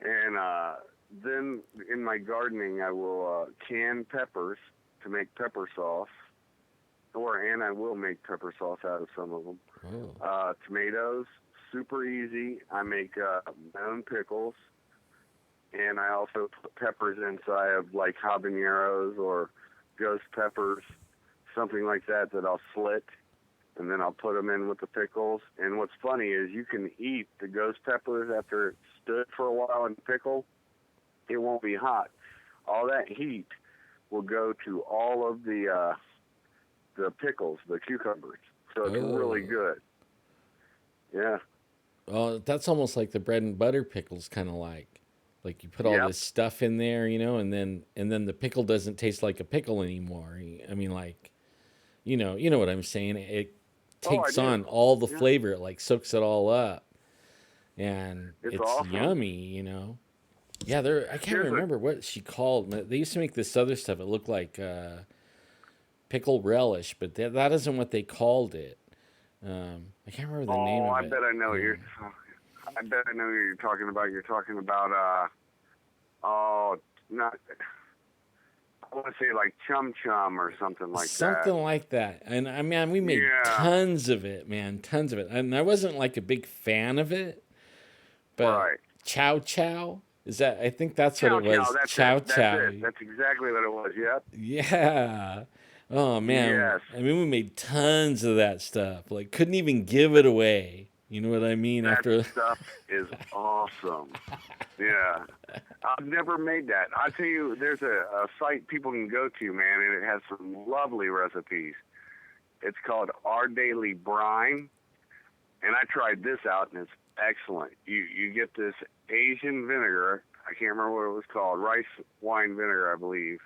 And then in my gardening, I will can peppers to make pepper sauce, and I will make pepper sauce out of some of them. Oh. Tomatoes, super easy. I make my own pickles, and I also put peppers inside of like habaneros or ghost peppers, something like that I'll slit, and then I'll put them in with the pickles. And what's funny is you can eat the ghost peppers after it stood for a while in pickle. It won't be hot. All that heat will go to all of the pickles, the cucumbers. So it's really Oh. good. Yeah. Oh, that's almost like the bread and butter pickles, kind of like. Like you put all Yep. this stuff in there, and then the pickle doesn't taste like a pickle anymore. I mean, like, you know what I'm saying. It Oh, I takes do. on all the Yeah. flavor. It like soaks it all up, and It's it's awesome. yummy. Yeah, there. I can't Here's a remember what she called. They used to make this other stuff. It looked like pickle relish, but that isn't what they called it. I can't remember the name Oh, of I it. bet I know what you're. I bet I know who you're talking about. You're talking about oh, not. I want to say like chum chum or something like that. Something like that. And I mean, we made Yeah. tons of it, man, tons of it. And I wasn't like a big fan of it, but Right. chow chow is that? I think that's what Chow it chow. was. That's it. Chow That's chow. it. That's exactly what it was. Yep. Yeah. Oh man. Yes. I mean, we made tons of that stuff. Like, couldn't even give it away. You know what I mean? That After. stuff is awesome. Yeah. I've never made that. I tell you, there's a site people can go to, man, and it has some lovely recipes. It's called Our Daily Brine, and I tried this out, and it's excellent. You get this Asian vinegar. I can't remember what it was called. Rice wine vinegar, I believe.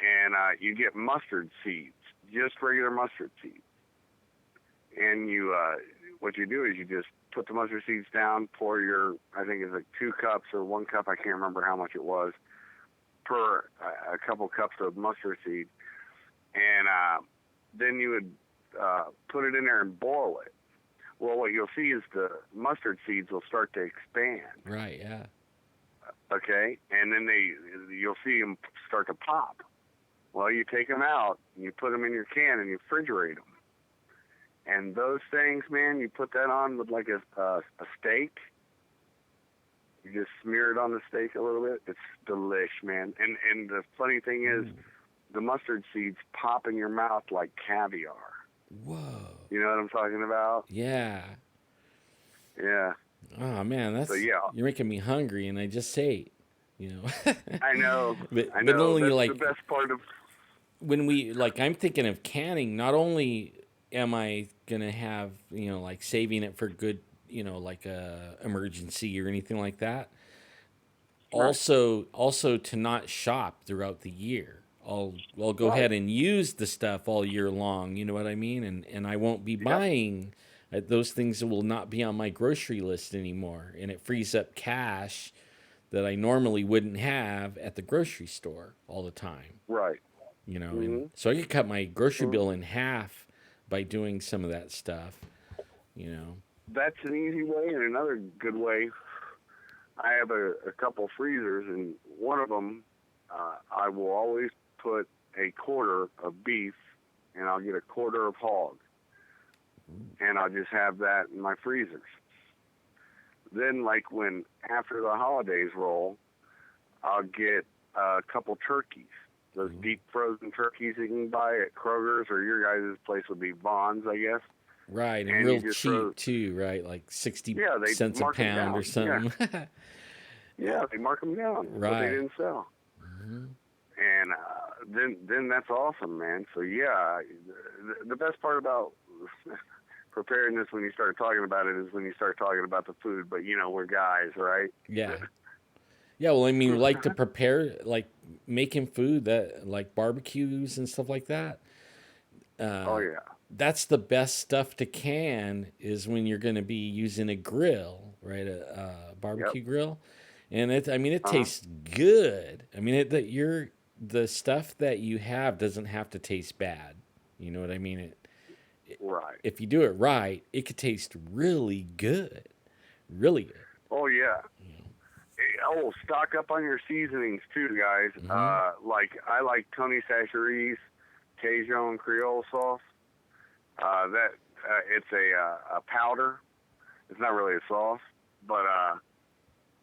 And you get mustard seeds, just regular mustard seeds. And what you do is you just put the mustard seeds down, pour I think it's like 2 cups or 1 cup, I can't remember how much it was, per a couple cups of mustard seed. And then you would put it in there and boil it. Well, what you'll see is the mustard seeds will start to expand. Right. Yeah. Okay, and then you'll see them start to pop. Well, you take them out and you put them in your can and you refrigerate them. And those things, man, you put that on with like a steak. You just smear it on the steak a little bit. It's delish, man. And the funny thing is, the mustard seeds pop in your mouth like caviar. Whoa. You know what I'm talking about? Yeah. Yeah. Oh man, So that's yeah, you're making me hungry, and I just ate. You know. I know. I But know. only That's the like best part of. when we like I'm thinking of canning. Not only am I gonna have like saving it for good, like a emergency or anything like that. Right. Also to not shop throughout the year. I'll go Right. ahead and use the stuff all year long. You know what I mean? And I won't be Yep. buying those things. Will not be on my grocery list anymore, and it frees up cash that I normally wouldn't have at the grocery store all the time. Right. And Mhm. so I could cut my grocery Mhm. bill in half by doing some of that stuff. You know. That's an easy way, and another good way. I have a couple freezers, and one of them, I will always put a quarter of beef, and I'll get a quarter of hog, and I'll just have that in my freezers. Then, like when after the holidays roll, I'll get a couple turkeys. Those deep frozen turkeys you can buy at Kroger's, or your guys' place would be Vaughn's, I guess. Right, and And you real just throw, cheap too, right? Like 60 yeah, they cents a mark them pound or down. Yeah, something. yeah, they mark them down, what they Right. didn't sell. Hmm. And then that's awesome, man. So yeah, the best part about preparing this when you start talking about it is when you start talking about the food. But we're guys, right? Yeah. Yeah, well, I mean, we like to prepare, like making food that, like barbecues and stuff like that. Oh Uh, yeah. that's the best stuff to can is when you're going to be using a grill, right? A Yep. barbecue grill, and I mean, it Uh huh. tastes good. I mean, the stuff that you have doesn't have to taste bad. You know what I mean? Right. If you do it right, it could taste really good, really good. Oh yeah. Oh, stock up on your seasonings too, guys. Hmm. Like I like Tony Chachere's Cajun Creole sauce. That it's a powder. It's not really a sauce, but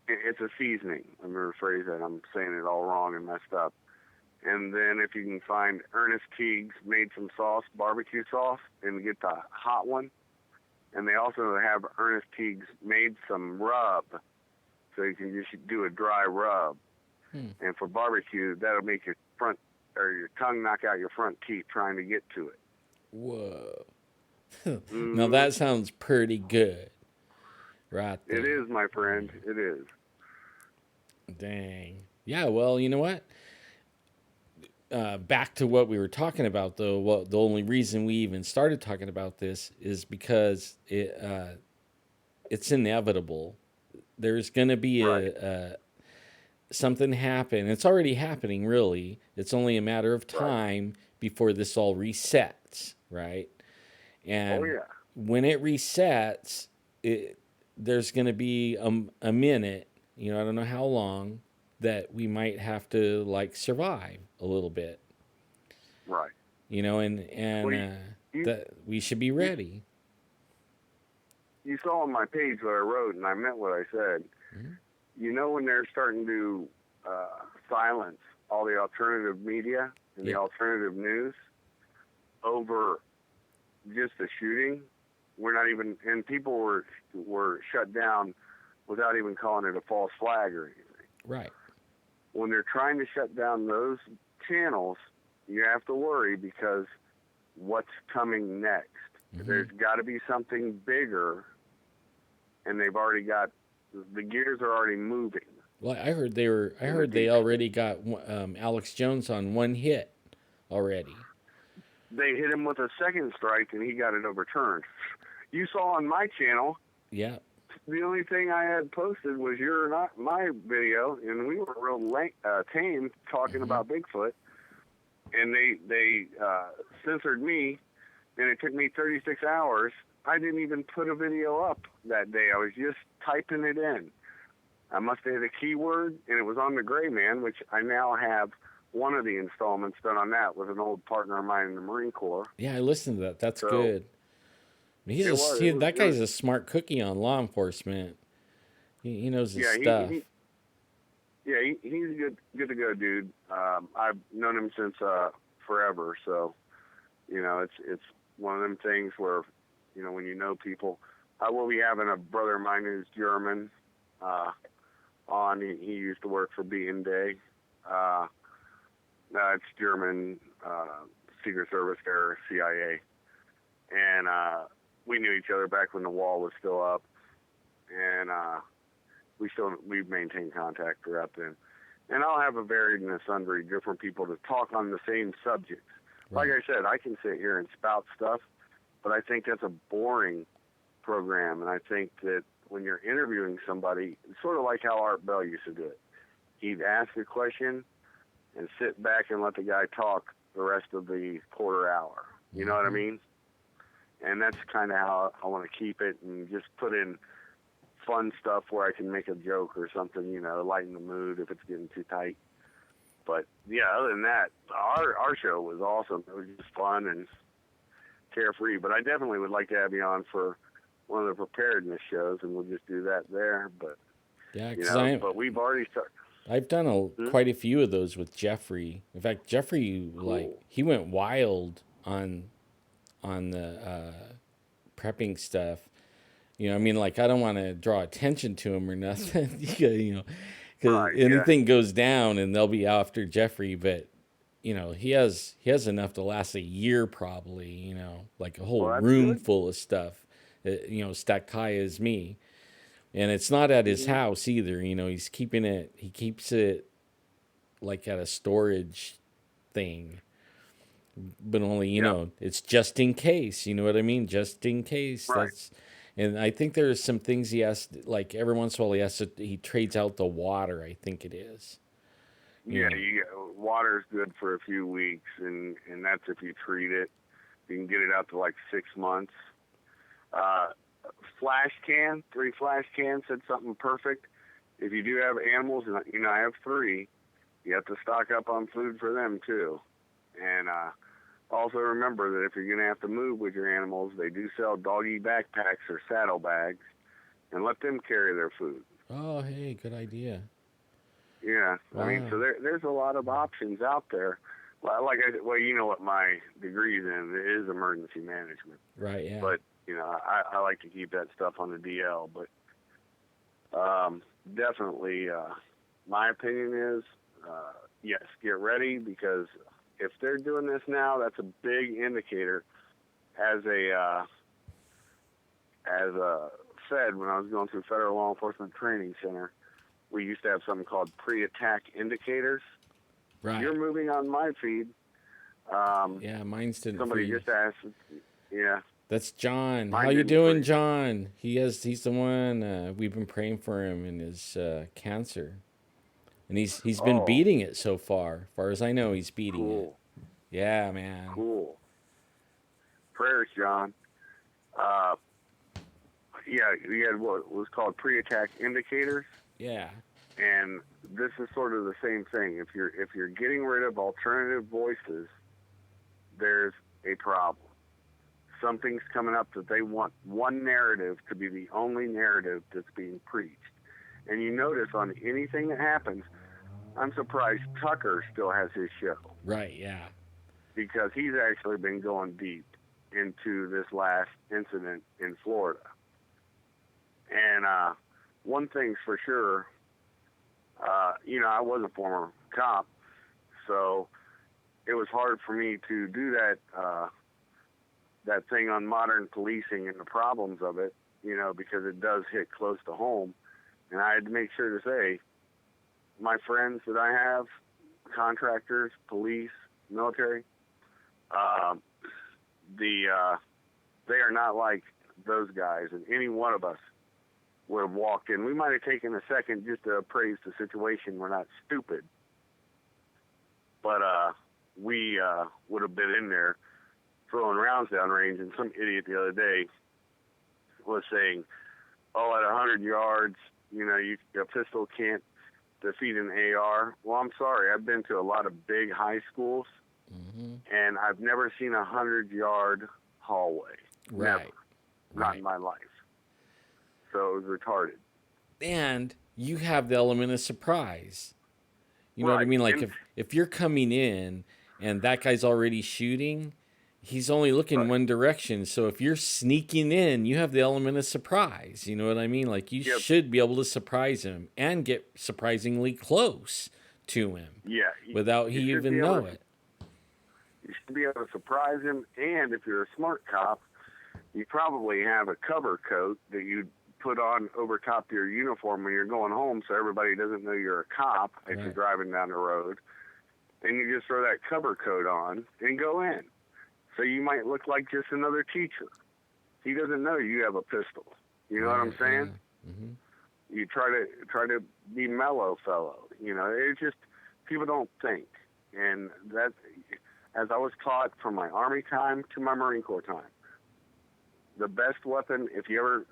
it's a seasoning. Let me rephrase that. I'm saying it all wrong and messed up. And then if you can find Ernest Teague's made some sauce, barbecue sauce, and get the hot one. And they also have Ernest Teague's made some rub, so you can just do a dry rub. Hmm. And for barbecue, that'll make your front or your tongue knock out your front teeth trying to get to it. Whoa. Now Mm-hmm. that sounds pretty good right It there. is, my friend. It is. Dang. Yeah, well, you know what? Back to what we were talking about, though. What the only reason we even started talking about this is because it's inevitable. There's going to be Right. a something happen. It's already happening, really. It's only a matter of Right. time before this all resets, right? Oh, And yeah. when it resets, there's going to be a minute, I don't know how long, that we might have to like survive a little bit, Right. and Well, you, that we should be you, ready. you saw on my page what I wrote, and I meant what I said. Mhm. When they're starting to silence all the alternative media and the Yeah, alternative news over just the shooting, we're not even, and people were shut down without even calling it a false flag or anything. right. When they're trying to shut down those channels, you have to worry because what's coming next? Hmm. There's got to be something bigger, and they've already got the gears are already moving Well, I heard they were. I in the heard they deep already state. got Alex Jones on one hit already. They hit him with a second strike, and he got it overturned. You saw on my channel, Yeah. the only thing I had posted was your not my video, and we were real tame talking Hmm. about Bigfoot, and they censored me, and it took me 36 hours. I didn't even put a video up that day. I was just typing it in. I must have hit a keyword, and it was on the Gray Man, which I now have one of the installments done on that with an old partner of mine in the Marine Corps. Yeah, I listened to that. That's So good. it was it was That it was guy's a smart cookie on law enforcement. He knows his yeah stuff. he's good to go, dude. I've known him since forever, so it's one of them things where, when you know people. I will be having a brother of mine who's German on. He used to work for B&Day. It's German Secret Service or CIA. And we knew each other back when the wall was still up. And we've maintained contact throughout then. And I'll have a varied and a sundry different people to talk on the same subject. Right. Like I said, I can sit here and spout stuff, but I think that's a boring program. And I think that when you're interviewing somebody, it's sort of like how Art Bell used to do it. He'd ask a question and sit back and let the guy talk the rest of the quarter hour. You know what I mean? And that's kind of how I want to keep it, and just put in fun stuff where I can make a joke or something, lighten the mood if it's getting too tight. But yeah, other than that, our show was awesome. It was just fun and carefree. But I definitely would like to have you on for one of the preparedness shows, and we'll just do that there. But yeah, but we've already started. I've done quite a few of those with Jeffrey. In fact, Jeffrey, he went wild on the prepping stuff. I don't want to draw attention to him or nothing, because anything goes down and they'll be after Jeffrey. But he has enough to last a year probably. Like a whole room full of stuff. Stacked high as me. And it's not at his house either. He keeps it like at a storage thing. But only, it's just in case. You know what I mean? Just in case. Right. And I think there's some things he has, like every once in a while he trades out the water, I think it is. Water's good for a few weeks, and that's if you treat it. You can get it out to like 6 months. Flash can, 3 flash cans said something perfect. If you do have animals, and I have 3, you have to stock up on food for them too. And also remember that if you're going to have to move with your animals, they do sell doggy backpacks or saddlebags, and let them carry their food. Oh, hey, good idea. Yeah, wow. So there's a lot of options out there. Well, you know what my degree's in. It is emergency management. Right, yeah. But, I like to keep that stuff on the DL. But definitely, my opinion is, yes, get ready, because if they're doing this now, that's a big indicator. As a Fed, when I was going through Federal Law Enforcement Training Center, we used to have something called pre-attack indicators. Right. You're moving on my feed. Yeah, mine's didn't. Somebody just asked. Yeah. That's John. How you doing, John? He's the one we've been praying for him in his cancer, and he's been beating it so far. As far as I know, he's beating it. Yeah, man. Cool. Prayers, John. You had what was called pre-attack indicators. Yeah. And this is sort of the same thing. If you're getting rid of alternative voices, there's a problem. Something's coming up that they want one narrative to be the only narrative that's being preached. And you notice on anything that happens, I'm surprised Tucker still has his show. Right, yeah. Because he's actually been going deep into this last incident in Florida. And one thing's for sure, I was a former cop, so it was hard for me to do that thing on modern policing and the problems of it, because it does hit close to home. And I had to make sure to say, my friends that I have, contractors, police, military, they are not like those guys, and any one of us would have walked in. We might have taken a second just to appraise the situation. We're not stupid. But we would have been in there throwing rounds downrange, and some idiot the other day was saying, at 100 yards, a pistol can't defeat an AR. Well, I'm sorry. I've been to a lot of big high schools, and I've never seen a 100-yard hallway. Right. Never. Not in my life. So it was retarded. And you have the element of surprise. You know what I mean? Like if you're coming in and that guy's already shooting, he's only looking Right. one direction. So if you're sneaking in, you have the element of surprise. You know what I mean? Like you Yep. should be able to surprise him and get surprisingly close to him Yeah. without You he should be even able know to. it. You should be able to surprise him, and if you're a smart cop, you probably have a cover coat that you put on over top of your uniform when you're going home, so everybody doesn't know you're a cop if you're Right. driving down the road. And you just throw that cover coat on and go in. So you might look like just another teacher. He doesn't know you have a pistol. You know what I'm saying? Yeah. Mm-hmm. You try to be mellow, fellow. You know, it's just people don't think, and that, as I was taught from my Army time to my Marine Corps time, the best weapon, if you ever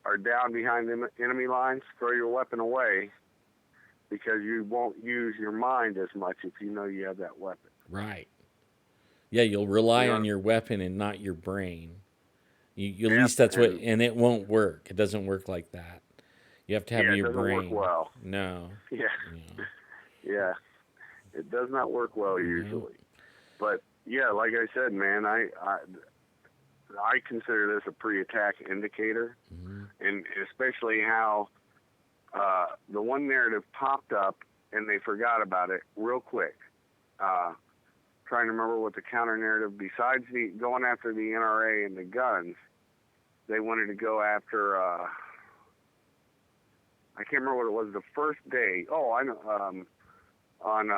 are down behind enemy lines, throw your weapon away, because you won't use your mind as much if you know you have that weapon. Right. Yeah, you'll rely You on know? your weapon and not your brain. At Yep. least that's what, And and it won't work. It doesn't work like that. You have to have yeah, it your doesn't work brain. well. No. Yeah. No. Yeah. It does not work well usually. But yeah, like I said, man, I consider this a pre-attack indicator, Mm-hmm. and especially how the one narrative popped up and they forgot about it real quick. Trying to remember what the counter narrative, besides the going after the NRA and the guns, they wanted to go after. I can't remember what it was. The first day. Oh, I know. On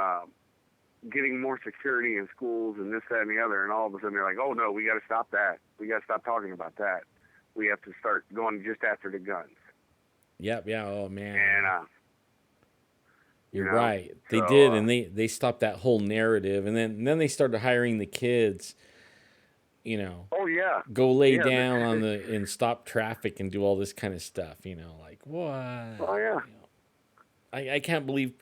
getting more security in schools and this, that, and the other, and all of a sudden they're like, "Oh no, we got to stop that. We got to stop talking about that. We have to start going just after the guns." Yep. Yeah. Oh man. And you You're know, right. They did, so and they stopped that whole narrative, and then they started hiring the kids. You know, oh yeah, go lay yeah, down on the and stop traffic and do all this kind of stuff. You know, like what? oh yeah, You know, I can't believe.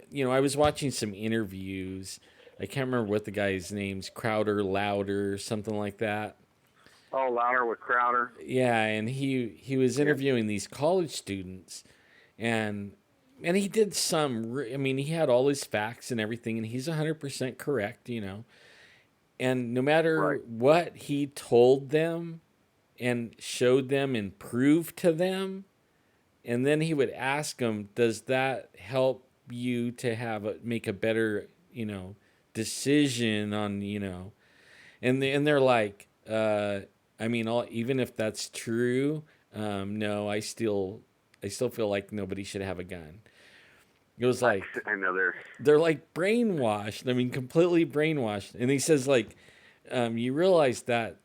You know, I was watching some interviews. I can't remember what the guy's name's Crowder, Louder, something like that. oh Louder with Crowder, Yeah, and he was yeah, interviewing these college students, and he did some. I mean, he had all his facts and everything, and he's 100% correct. You know, and no right, matter what he told them and showed them and proved to them, and then he would ask them, "Does that help you to make a better, decision on, and they're like, I mean, even if that's true, no, I still feel like nobody should have a gun. It was like I know they're they're like brainwashed. I mean, completely brainwashed. And he says like, you realize that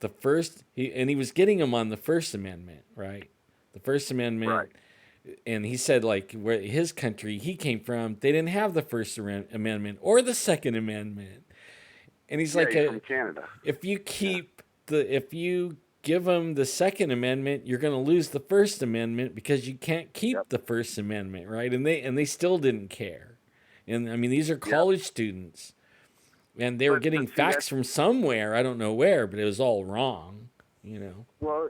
he was getting them on the First Amendment, right? The First Amendment, right. and he said like where his country he came from, they didn't have the First Amendment or the Second Amendment. And he's Yeah, like, he's from Canada. Yeah, if you give them the Second Amendment, you're going to lose the First Amendment because you can't yep, keep the First Amendment, right? And they still didn't care. And I mean, these are yep. college students, and they were But getting see facts that's from somewhere. I don't know where, but it was all wrong, you know. well,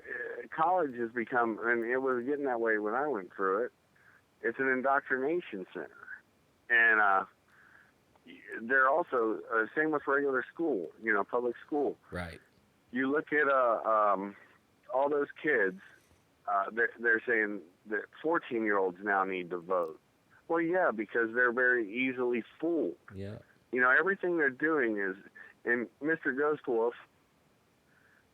college has become, and it was getting that way when I went through it. It's an indoctrination center, and they're also same with regular school, public school. Right. You look at all those kids. They're saying that 14-year-olds now need to vote. Well, yeah, because they're very easily fooled. Yeah. Everything they're doing is, and Mr. Ghostwolf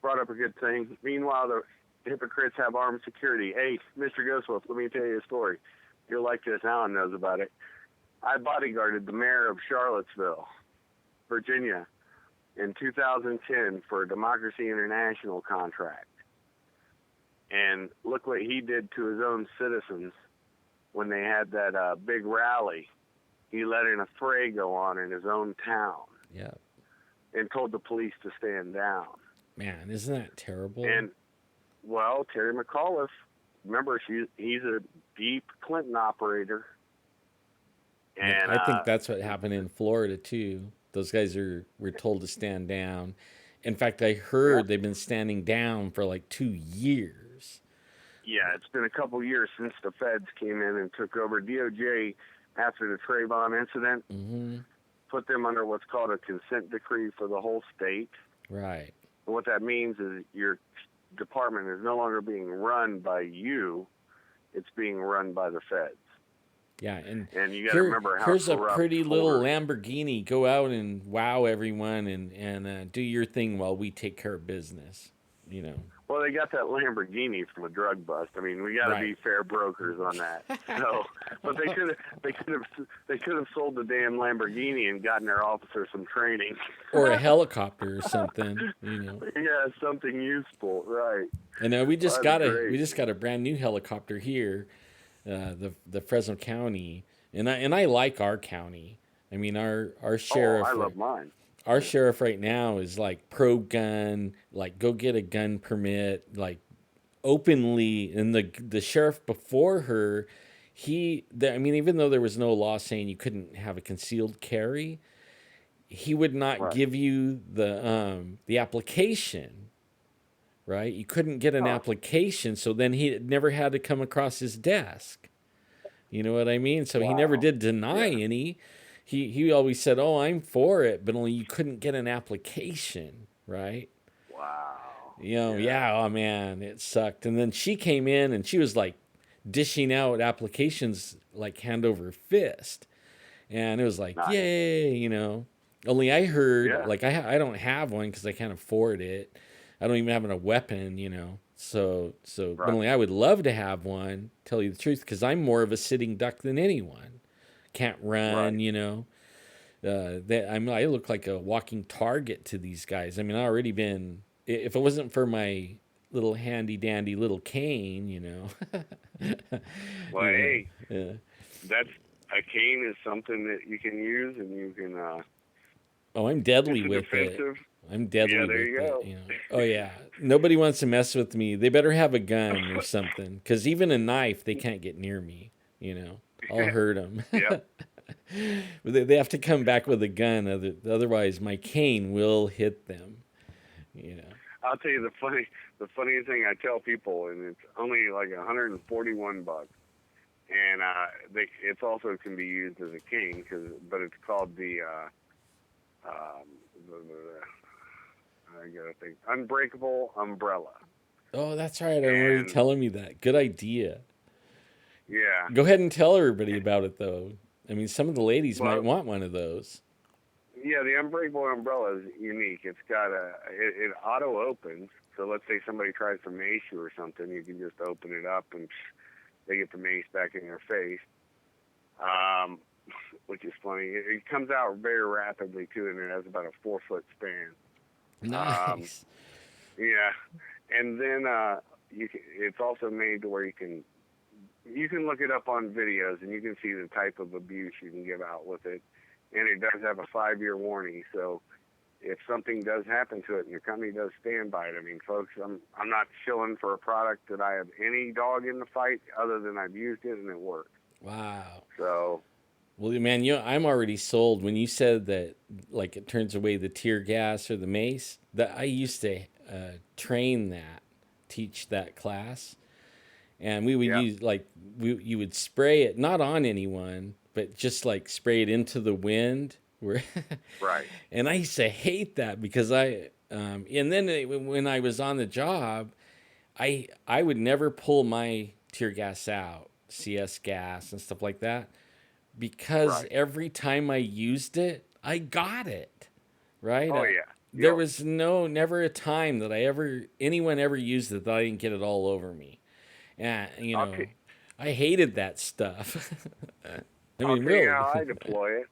brought up a good thing. Meanwhile, the hypocrites have armed security. Hey, Mr. Ghostwolf, let me tell you a story. You'll like this. Alan knows about it. I bodyguarded the mayor of Charlottesville, Virginia, in 2010 for a Democracy International contract. And look what he did to his own citizens when they had that big rally. He let an affray go on in his own town Yeah. and told the police to stand down. Man, isn't that terrible? And, well, Terry McAuliffe, remember, he's a deep Clinton operator. And I think that's what happened in Florida too. Those guys were told to stand down. In fact, I yeah, heard they've been standing down for like 2 years. yeah, it's been a couple years since the feds came in and took over. DOJ, after the Trayvon incident, Mm-hmm. put them under what's called a consent decree for the whole state. Right. And what that means is your department is no longer being run by you; it's being run by the feds. Yeah, and And you got to remember how here's a corrupt pretty little folders. Lamborghini. Go out and wow everyone, and do your thing while we take care of business. You know. Well, they got that Lamborghini from a drug bust. I mean, we got to Right. be fair brokers on that. So, but they could have sold the damn Lamborghini and gotten their officer some training. Or a helicopter or something. You know. Yeah, something useful, right? And Well, that's we great. just got a brand new helicopter here, the Fresno County, and I like our county. I mean our Oh, I sheriff love mine. our sheriff right now is like pro gun, like go get a gun permit, like openly. And the sheriff before her, I mean, even though there was no law saying you couldn't have a concealed carry, he would not Right. give you the application. Right, you couldn't get an Oh, application, so then he never had to come across his desk. You know what I mean? So he never wow. did deny Yeah. any. He always said, "Oh, I'm for it," but only you couldn't get an application, right? Wow. You know, Yeah. yeah, oh man, it sucked. And then she came in and she was like dishing out applications like hand over fist. And it was like, Nice. yay, you know. Only I heard, Yeah. like, I don't have one because I can't afford it. I don't even have a weapon, you know. But Right. only I would love to have one, tell you the truth, because I'm more of a sitting duck than anyone. Can't run, Right. you know. I look like a walking target to these guys. I mean, I already been. If it wasn't for my little handy dandy little cane, you know, Well, you know, hey, yeah. that's a cane is something that you can use, and you can. Oh, I'm It's deadly a with it. defensive. I'm Yeah, deadly there with you it. go. You know. Oh yeah. Nobody wants to mess with me. They better have a gun or something, because even a knife, they can't get near me. You know, I'll hurt them. Yep. They have to come back with a gun. Otherwise, my cane will hit them. You know. I'll tell you the funniest thing I tell people, and it's only like 141 bucks, and it's also can be used as a cane, but it's called the, I gotta think, unbreakable umbrella, Oh, that's right. I remember you and telling me that. Good idea. yeah, Go ahead and tell everybody about it, though. I mean, some of the ladies might well, want one of those. yeah, the unbreakable umbrella is unique. It's got it auto opens. So let's say somebody tries to mace you or something, you can just open it up and they get the mace back in your face. Um, which is funny. It comes out very rapidly too, and it has about a 4 foot span. Um, Nice. yeah, and then it's also made to where you can look it up on videos and you can see the type of abuse you can give out with it, and it does have a 5 year warning. So if something does happen to it and your company does stand by it, I mean, folks, I'm not shilling for a product that I have any dog in the fight other than I've used it and it works. Wow. So Well, man, I'm already sold. When you said that, like, it turns away the tear gas or the mace, that I used to train that, teach that class, and we would yeah, use like you would spray it not on anyone, but just like spray it into the wind. Where, right, and I used to hate that because and then when I was on the job, I would never pull my tear gas out, CS gas and stuff like that, because right. every time I used it, I got it. Right? Oh yeah, There yep. was never a time that anyone ever used it that I didn't get it all over me. And, I'll t- I hated that stuff. I I'll mean, tell you really. how I deploy it.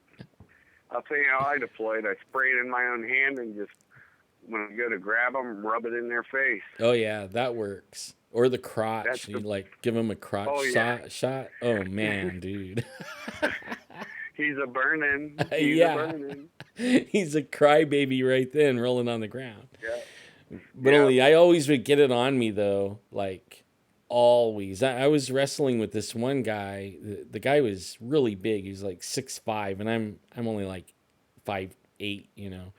I'll tell you how I deploy it. I spray it in my own hand and just when I go to grab them, rub it in their face. Oh, yeah, that works. Or the That's crotch. You the. like give them a Oh crotch yeah. shot. Oh, man, dude. He's a burning. He's a Yeah. burning. He's a crybaby right then, rolling on the ground. Yeah. But Yeah. only I always would get it on me though, like always. I was wrestling with this one guy. The guy was really big. He was like 6'5", and I'm only like 5'8", you know.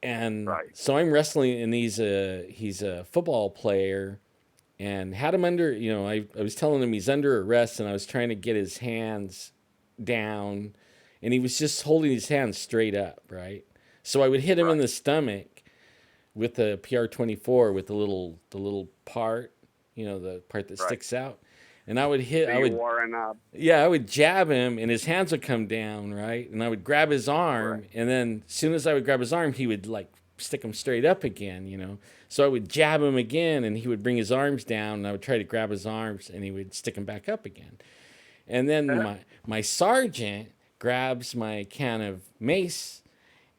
And Right. so I'm wrestling, and he's a football player, and had him under. I was telling him he's under arrest, and I was trying to get his hands down, and he was just holding his hands straight up, right? So I would hit him in Right. the stomach, with the PR-24 with the little part, the part that Right. sticks out. And I would hit, So I you would, wore a knob. yeah, I would jab him, and his hands would come down, right? And I would grab his Right. arm, and then as soon as I would grab his arm, he would like stick him straight up again. So I would jab him again, and he would bring his arms down, and I would try to grab his arms, and he would stick him back up again. And then my sergeant grabs my can of mace,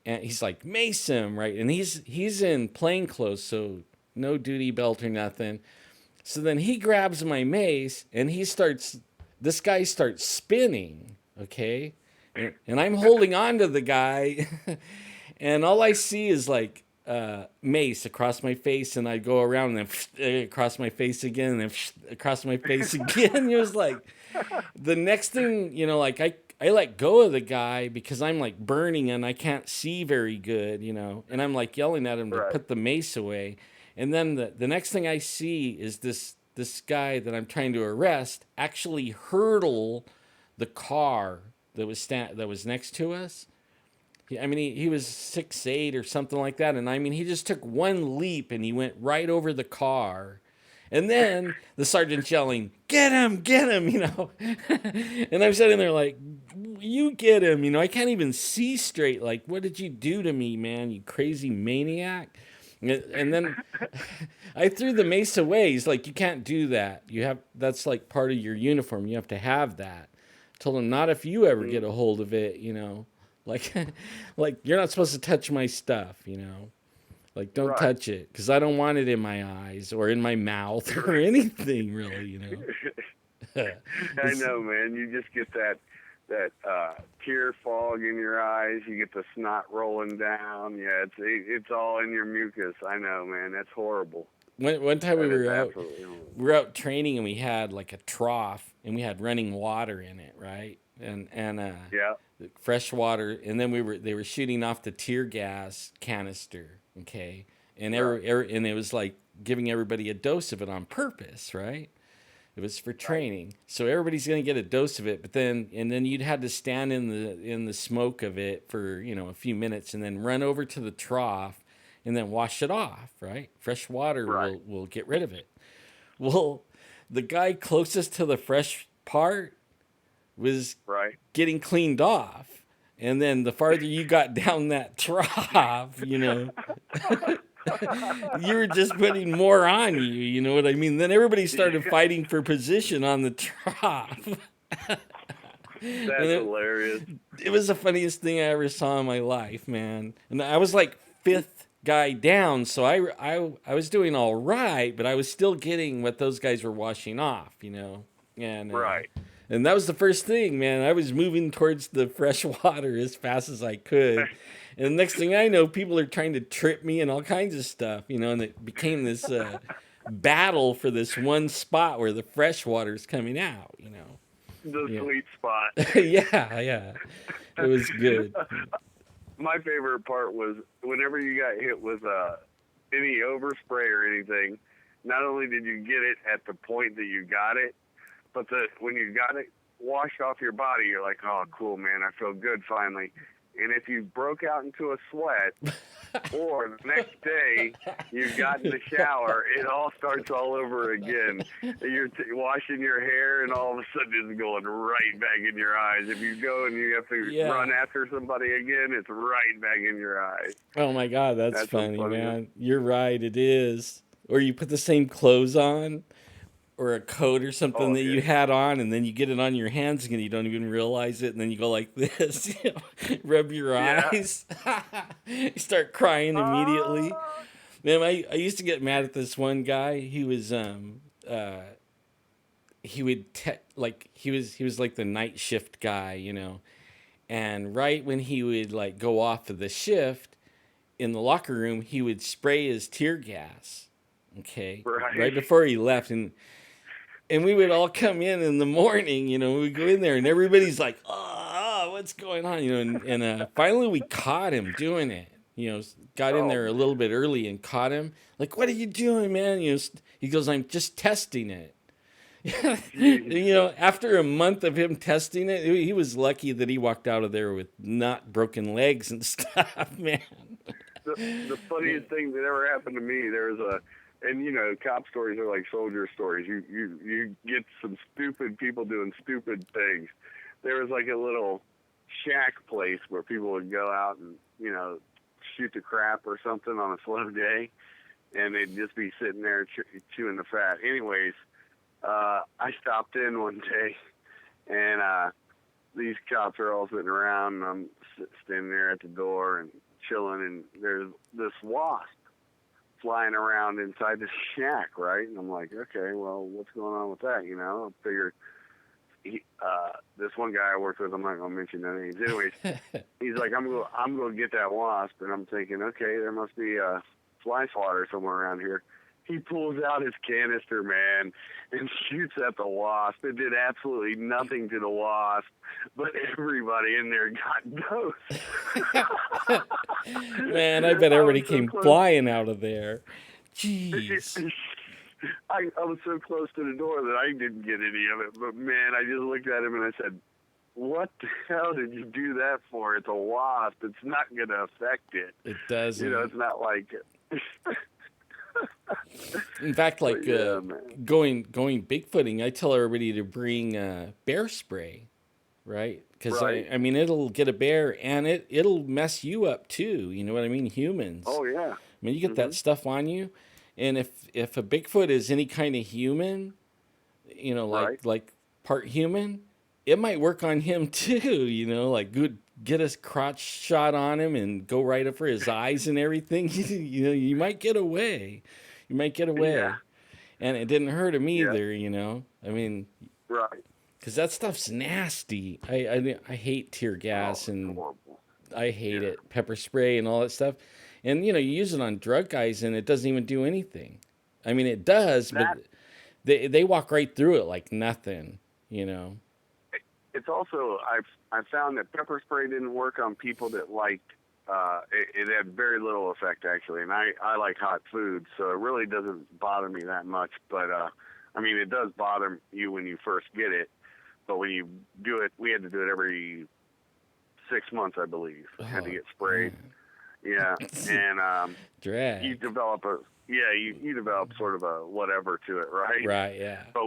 and he's like, mace him, right? And he's in plain clothes, so no duty belt or nothing. So then he grabs my mace, and this guy starts spinning, okay? And I'm holding on to the guy, and all I see is like mace across my face, and I go around and then across my face again, and then across my face again. It was like the next thing, like I let go of the guy because I'm like burning and I can't see very good, and I'm like yelling at him to Right. put the mace away. And then the next thing I see is this guy that I'm trying to arrest actually hurdle the car that was next to us. I mean, he was 6'8" or something like that, and I mean, he just took one leap and he went right over the car. And then the sergeant's yelling, get him, and I'm sitting there like, you get him, I can't even see straight. Like, what did you do to me, man, you crazy maniac? And then I threw the mace away. He's like, you can't do that. That's like part of your uniform. You have to have that. I told him, not if you ever get a hold of it. Like, like you're not supposed to touch my stuff. Like, don't Right. touch it because I don't want it in my eyes or in my mouth or anything, really. I know, man. You just get that tear fog in your eyes. You get the snot rolling down. Yeah, it's all in your mucus. I know, man. That's horrible. One time That is absolutely horrible. we were out training, and we had like a trough, and we had running water in it, right? And Yeah. fresh water, and then they were shooting off the tear gas canister, okay, and Right. and it was like giving everybody a dose of it on purpose, right? It was for Right. training, so everybody's gonna get a dose of it. But then you'd had to stand in the smoke of it for a few minutes, and then run over to the trough, and then wash it off. Right, fresh water Right. will get rid of it. Well, the guy closest to the fresh part was Right. getting cleaned off, and then the farther you got down that trough, you were just putting more on you. You know what I mean? Then everybody started Yeah. fighting for position on the trough. And That's hilarious. it was the funniest thing I ever saw in my life, man. And I was like fifth guy down, so I was doing all right, but I was still getting what those guys were washing off. And Right. and that was the first thing, man. I was moving towards the fresh water as fast as I could. And the next thing I know, people are trying to trip me and all kinds of stuff. And it became this battle for this one spot where the fresh water is coming out. The Yeah. sweet spot. Yeah, yeah. It was good. My favorite part was whenever you got hit with any overspray or anything. Not only did you get it at the point that you got it, but when you got it washed off your body, you're like, oh, cool, man, I feel good finally. And if you broke out into a sweat, or the next day you got in the shower, it all starts all over again. You're washing your hair, and all of a sudden it's going right back in your eyes. If you go and you have to Yeah. run after somebody again, it's right back in your eyes. Oh my God, that's That's funny, funny. man. You're right, it is. Or you put the same clothes on, or a coat or something Oh, that yeah. you had on, and then you get it on your hands again. You don't even realize it, and then you go like this, rub your Yeah. eyes. You start crying immediately. Man, I used to get mad at this one guy. He was he would he was like the night shift guy. And right when he would like go off of the shift in the locker room, he would spray his tear gas. Okay, Right. before he left, and we would all come in the morning. We'd go in there, and everybody's like, "Oh, what's going on?" And finally we caught him doing it. Got in Oh, there a little bit early and caught him. Like, what are you doing, man? He goes, "I'm just testing it." After a month of him testing it, he was lucky that he walked out of there with not broken legs and stuff, man. the funniest thing that ever happened to me, there was and cop stories are like soldier stories. You get some stupid people doing stupid things. There was like a little shack place where people would go out and shoot the crap or something on a slow day, and they'd just be sitting there chewing the fat. Anyways, I stopped in one day, and these cops are all sitting around, and I'm standing there at the door and chilling, and there's this wasp flying around inside the shack, right? And I'm like, okay, well, what's going on with that? I figured this one guy I worked with, I'm not gonna mention their names. Anyways, he's like, I'm gonna get that wasp, and I'm thinking, okay, there must be a fly swatter somewhere around here. He pulls out his canister, man, and shoots at the wasp. It did absolutely nothing to the wasp, but everybody in there got dosed. Man, I bet everybody came flying out of there. Jeez. I was so close to the door that I didn't get any of it. But, man, I just looked at him and I said, what the hell did you do that for? It's a wasp. It's not going to affect it. It doesn't. It's not like it. In fact, like going Bigfooting, I tell everybody to bring bear spray, right? Because right. I mean, it'll get a bear and it'll mess you up too. You know what I mean? Humans. Oh yeah. I mean, you get that stuff on you, and if a Bigfoot is any kind of human, like part human, it might work on him too. Like good. Get a crotch shot on him and go right up for his eyes and everything. You might get away. Yeah. And it didn't hurt him either. I mean, right? Because that stuff's nasty. I hate tear gas and horrible. I hate it. Pepper spray and all that stuff. And you use it on drug guys and it doesn't even do anything. I mean, it does, but they walk right through it like nothing. It's also I found that pepper spray didn't work on people that liked it had very little effect actually, and I like hot food, so it really doesn't bother me that much. But I mean, it does bother you when you first get it, but when you do it, we had to do it every 6 months, I believe. Had to get sprayed. Man. Yeah, and drag. You develop you develop sort of a whatever to it, right? Right. Yeah. But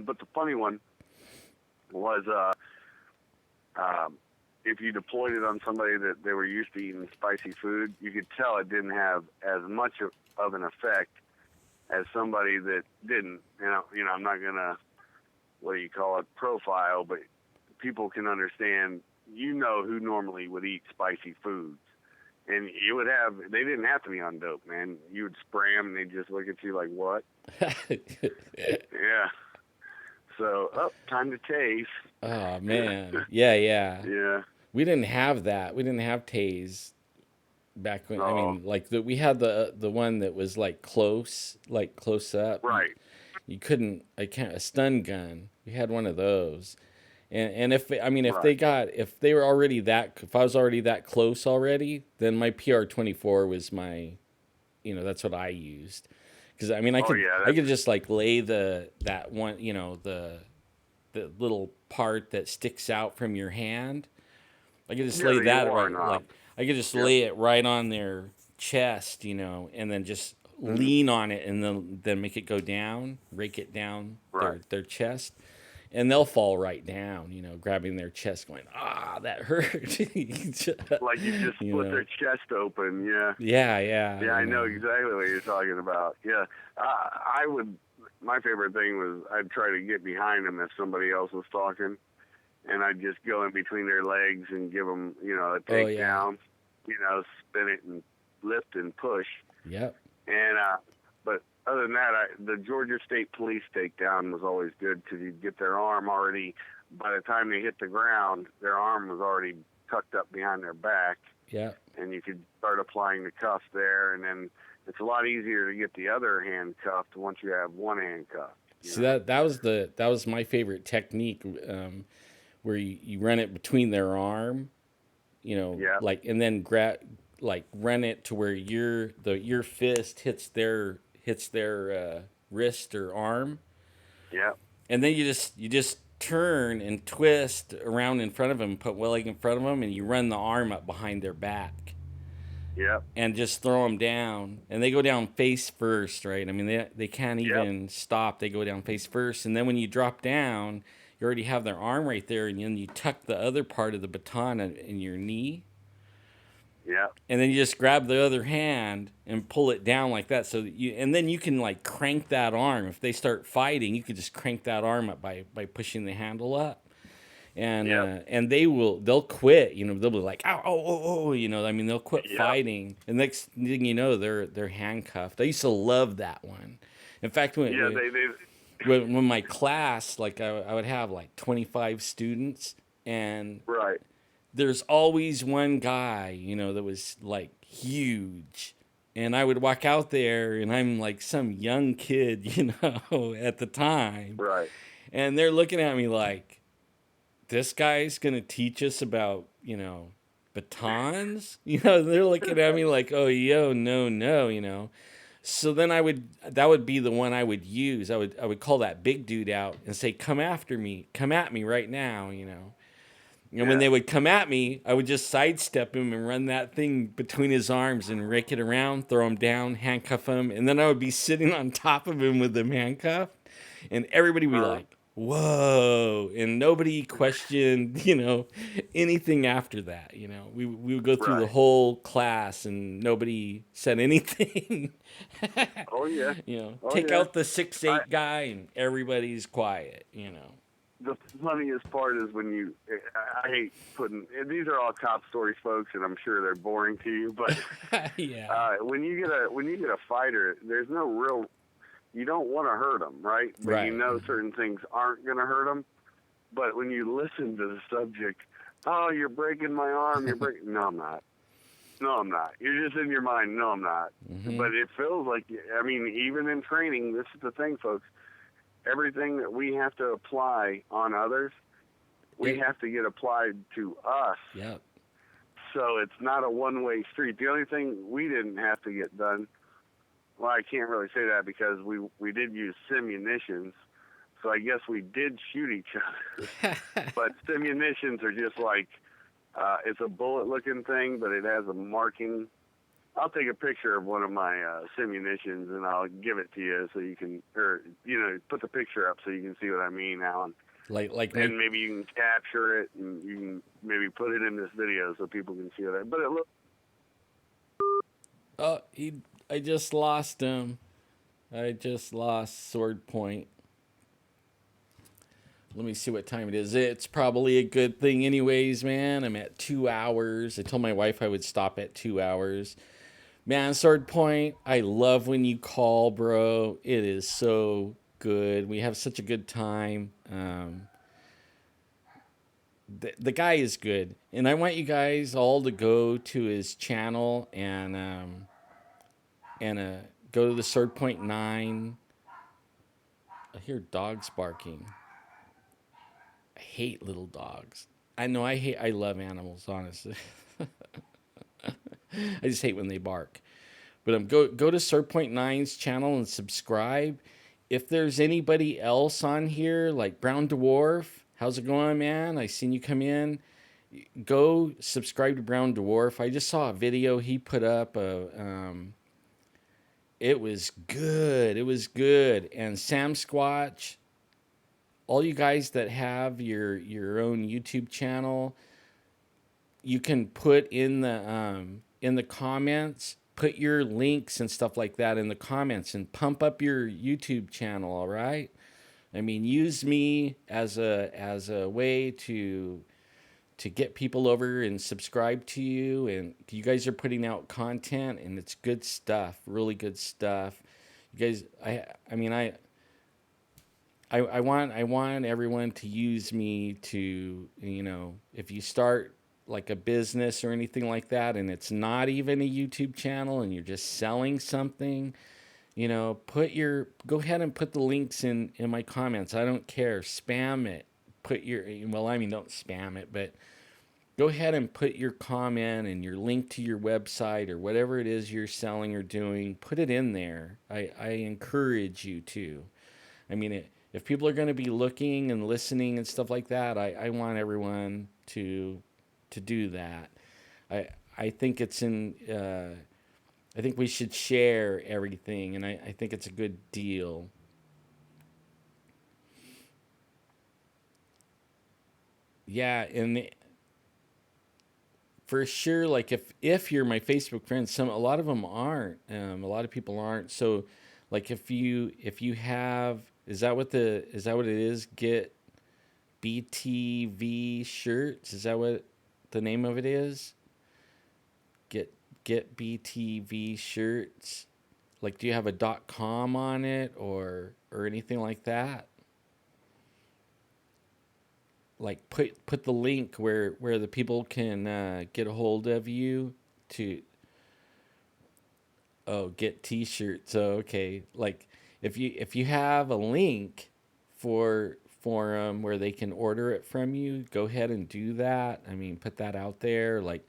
but the funny one was if you deployed it on somebody that they were used to eating spicy food, you could tell it didn't have as much of an effect as somebody that didn't. I'm not gonna profile, but people can understand. Who normally would eat spicy foods, and they didn't have to be on dope, man. You would spray them, and they'd just look at you like, what? Yeah. So, time to taste. Oh, man. Yeah. Yeah. We didn't have that. We didn't have tase back when. I mean, like we had the one that was like close up. Right. You couldn't. A stun gun. We had one of those. And if I was already that close already, then my PR-24 was my, that's what I used. Because I mean, I could just like lay that one, the little part that sticks out from your hand. I could just lay that right, like I could just lay it right on their chest, and then just lean on it, and then make it go down, rake it down their chest, and they'll fall right down, grabbing their chest, going, that hurt. Like you just split their chest open, yeah. Yeah. Yeah, I know exactly what you're talking about. Yeah, I would. My favorite thing was I'd try to get behind them if somebody else was talking, and I'd just go in between their legs and give them, a takedown, spin it and lift and push. Yep. And but other than that, the Georgia State Police takedown was always good because you'd get their arm already. By the time they hit the ground, their arm was already tucked up behind their back. Yeah. And you could start applying the cuff there, and then it's a lot easier to get the other hand cuffed once you have one hand cuffed. See, that was my favorite technique, where you run it between their arm, like, and then run it to where your fist hits their wrist or arm. Yeah. And then you just turn and twist around in front of them, put one leg in front of them, and you run the arm up behind their back. Yep. and just throw them down. And they go down face first, right? I mean, they can't Yep. even stop. They go down face first. And then when you drop down, you already have their arm right there. And then you tuck the other part of the baton in your knee. Yep. And then you just grab the other hand and pull it down like that. So that and then you can like crank that arm. If they start fighting, you can just crank that arm up by pushing the handle up. Yep. And they'll quit. They'll be like, ow, oh, oh, oh, I mean, they'll quit Yep. fighting. And next thing you know, they're handcuffed. I used to love that one. In fact, Yeah. when my class, like I would have like 25 students, and Right. there's always one guy, that was like huge. And I would walk out there, and I'm like some young kid, at the time. Right. And they're looking at me like, this guy's gonna teach us about batons. They're looking at me like, oh, yo, no, no. So then that would be the one I would use. I would call that big dude out and say, come after me, come at me right now. And when Yeah. they would come at me, I would just sidestep him and run that thing between his arms and rake it around, throw him down, handcuff him, and then I would be sitting on top of him with him handcuffed, and everybody would be Uh, like, whoa, and nobody questioned, anything after that. We would go through the right. whole class and nobody said anything. Oh yeah. Oh Take yeah. out the 6'8" guy and everybody's quiet. The funniest part is when I hate putting, these are all cop stories, folks, and I'm sure they're boring to you, but Yeah. when you get a fighter, there's no real, you don't want to hurt them, right? But Right. you know certain things aren't going to hurt them. But when you listen to the subject, oh, you're breaking my arm, no, I'm not. No, I'm not. You're just in your mind, no, I'm not. Mm-hmm. But it feels like, I mean, even in training, this is the thing, folks. Everything that we have to apply on others, we have to get applied to us. Yep. So it's not a one-way street. The only thing we didn't have to get done, well, I can't really say that because we did use simunitions, so I guess we did shoot each other. But simunitions are just like, it's a bullet-looking thing, but it has a marking. I'll take a picture of one of my simunitions and I'll give it to you so you can, or put the picture up so you can see what I mean, Alan. And maybe you can capture it and you can maybe put it in this video so people can see that. But it looks. Oh, I just lost him. I just lost Sword Point. Let me see what time it is. It's probably a good thing anyways, man. I'm at 2 hours. I told my wife I would stop at 2 hours. Man, Sword Point, I love when you call, bro. It is so good. We have such a good time. The guy is good. And I want you guys all to go to his channel and go to the Sword Point 9. I hear dogs barking. I hate little dogs. I know I love animals, honestly. I just hate when they bark. But go to Sword Point 9's channel and subscribe. If there's anybody else on here, like Brown Dwarf, how's it going, man? I seen you come in. Go subscribe to Brown Dwarf. I just saw a video he put up. It was good. It was good. And Sam Squatch, all you guys that have your own YouTube channel, you can put in the comments, put your links and stuff like that in the comments and pump up your YouTube channel, all right? I mean, use me as a way to get people over and subscribe to you, and you guys are putting out content and it's good stuff, really good stuff. You guys, I want everyone to use me to, if you start like a business or anything like that and it's not even a YouTube channel and you're just selling something, go ahead and put the links in my comments. I don't care. Spam it. Don't spam it, but go ahead and put your comment and your link to your website or whatever it is you're selling or doing. Put it in there. I encourage you to. I mean, if people are going to be looking and listening and stuff like that, I want everyone to do that. I think it's in. I think we should share everything, and I think it's a good deal. Yeah, and for sure, like if you're my Facebook friend, a lot of them aren't. A lot of people aren't. So, like if you have, is that what it is? Get BTV shirts. Is that what the name of it is? Get get BTV shirts. Like, do you have a .com on it or anything like that? Like, put the link where the people can get a hold of you to get T-shirts. Oh, okay. Like, if you have a link for where they can order it from you, go ahead and do that. I mean, put that out there. Like,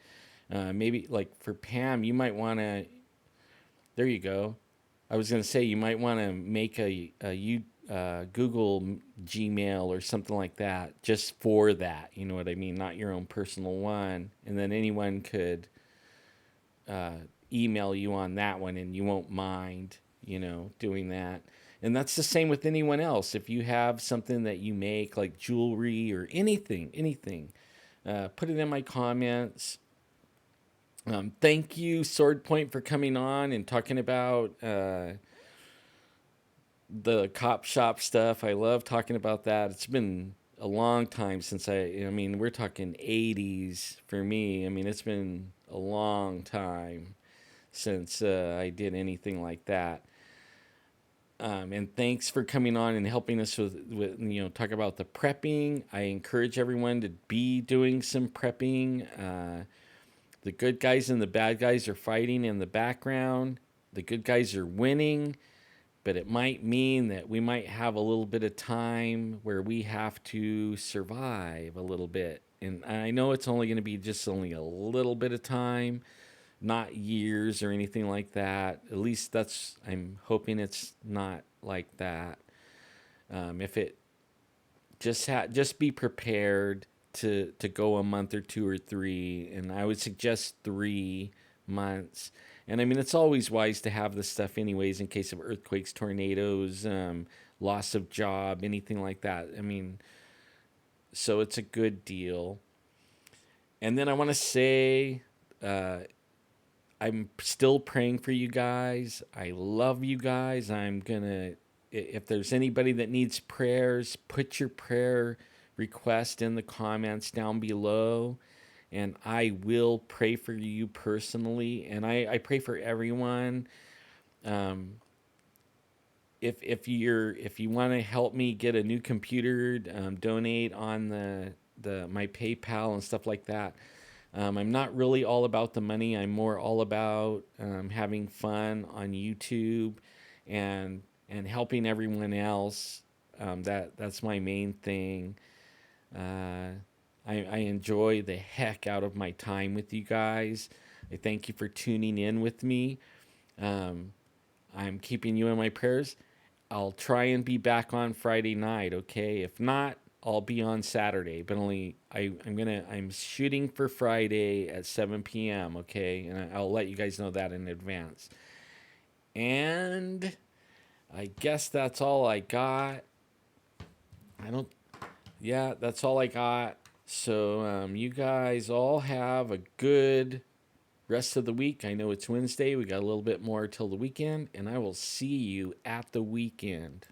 maybe like for Pam, you might want to. There you go. I was gonna say you might want to make Google Gmail or something like that just for that. You know what I mean? Not your own personal one, and then anyone could uh, email you on that one, and you won't mind, doing that. And that's the same with anyone else. If you have something that you make, like jewelry or anything, put it in my comments. Thank you, Sword Point, for coming on and talking about the cop shop stuff. I love talking about that. It's been a long time since I mean, we're talking 80s for me. I mean, it's been a long time since I did anything like that. And thanks for coming on and helping us with talk about the prepping. I encourage everyone to be doing some prepping. The good guys and the bad guys are fighting in the background. The good guys are winning, but it might mean that we might have a little bit of time where we have to survive a little bit. And I know it's only going to be just only a little bit of time, not years or anything like that. At least I'm hoping it's not like that. If it just be prepared to go a month or two or three, and I would suggest 3 months. And I mean, it's always wise to have this stuff anyways in case of earthquakes, tornadoes, loss of job, anything like that. I mean, so it's a good deal. And then I want to say, I'm still praying for you guys. I love you guys. If there's anybody that needs prayers, put your prayer request in the comments down below, and I will pray for you personally. And I pray for everyone. Um, if you want to help me get a new computer, donate on the my PayPal and stuff like that. I'm not really all about the money. I'm more all about having fun on YouTube and helping everyone else. That's my main thing. I enjoy the heck out of my time with you guys. I thank you for tuning in with me. Um, I'm keeping you in my prayers. I'll try and be back on Friday night, okay? If not, I'll be on Saturday, but I'm shooting for Friday at 7 p.m., okay? And I'll let you guys know that in advance. And I guess that's all I got. I don't Yeah, that's all I got. So you guys all have a good rest of the week. I know it's Wednesday. We got a little bit more till the weekend, and I will see you at the weekend.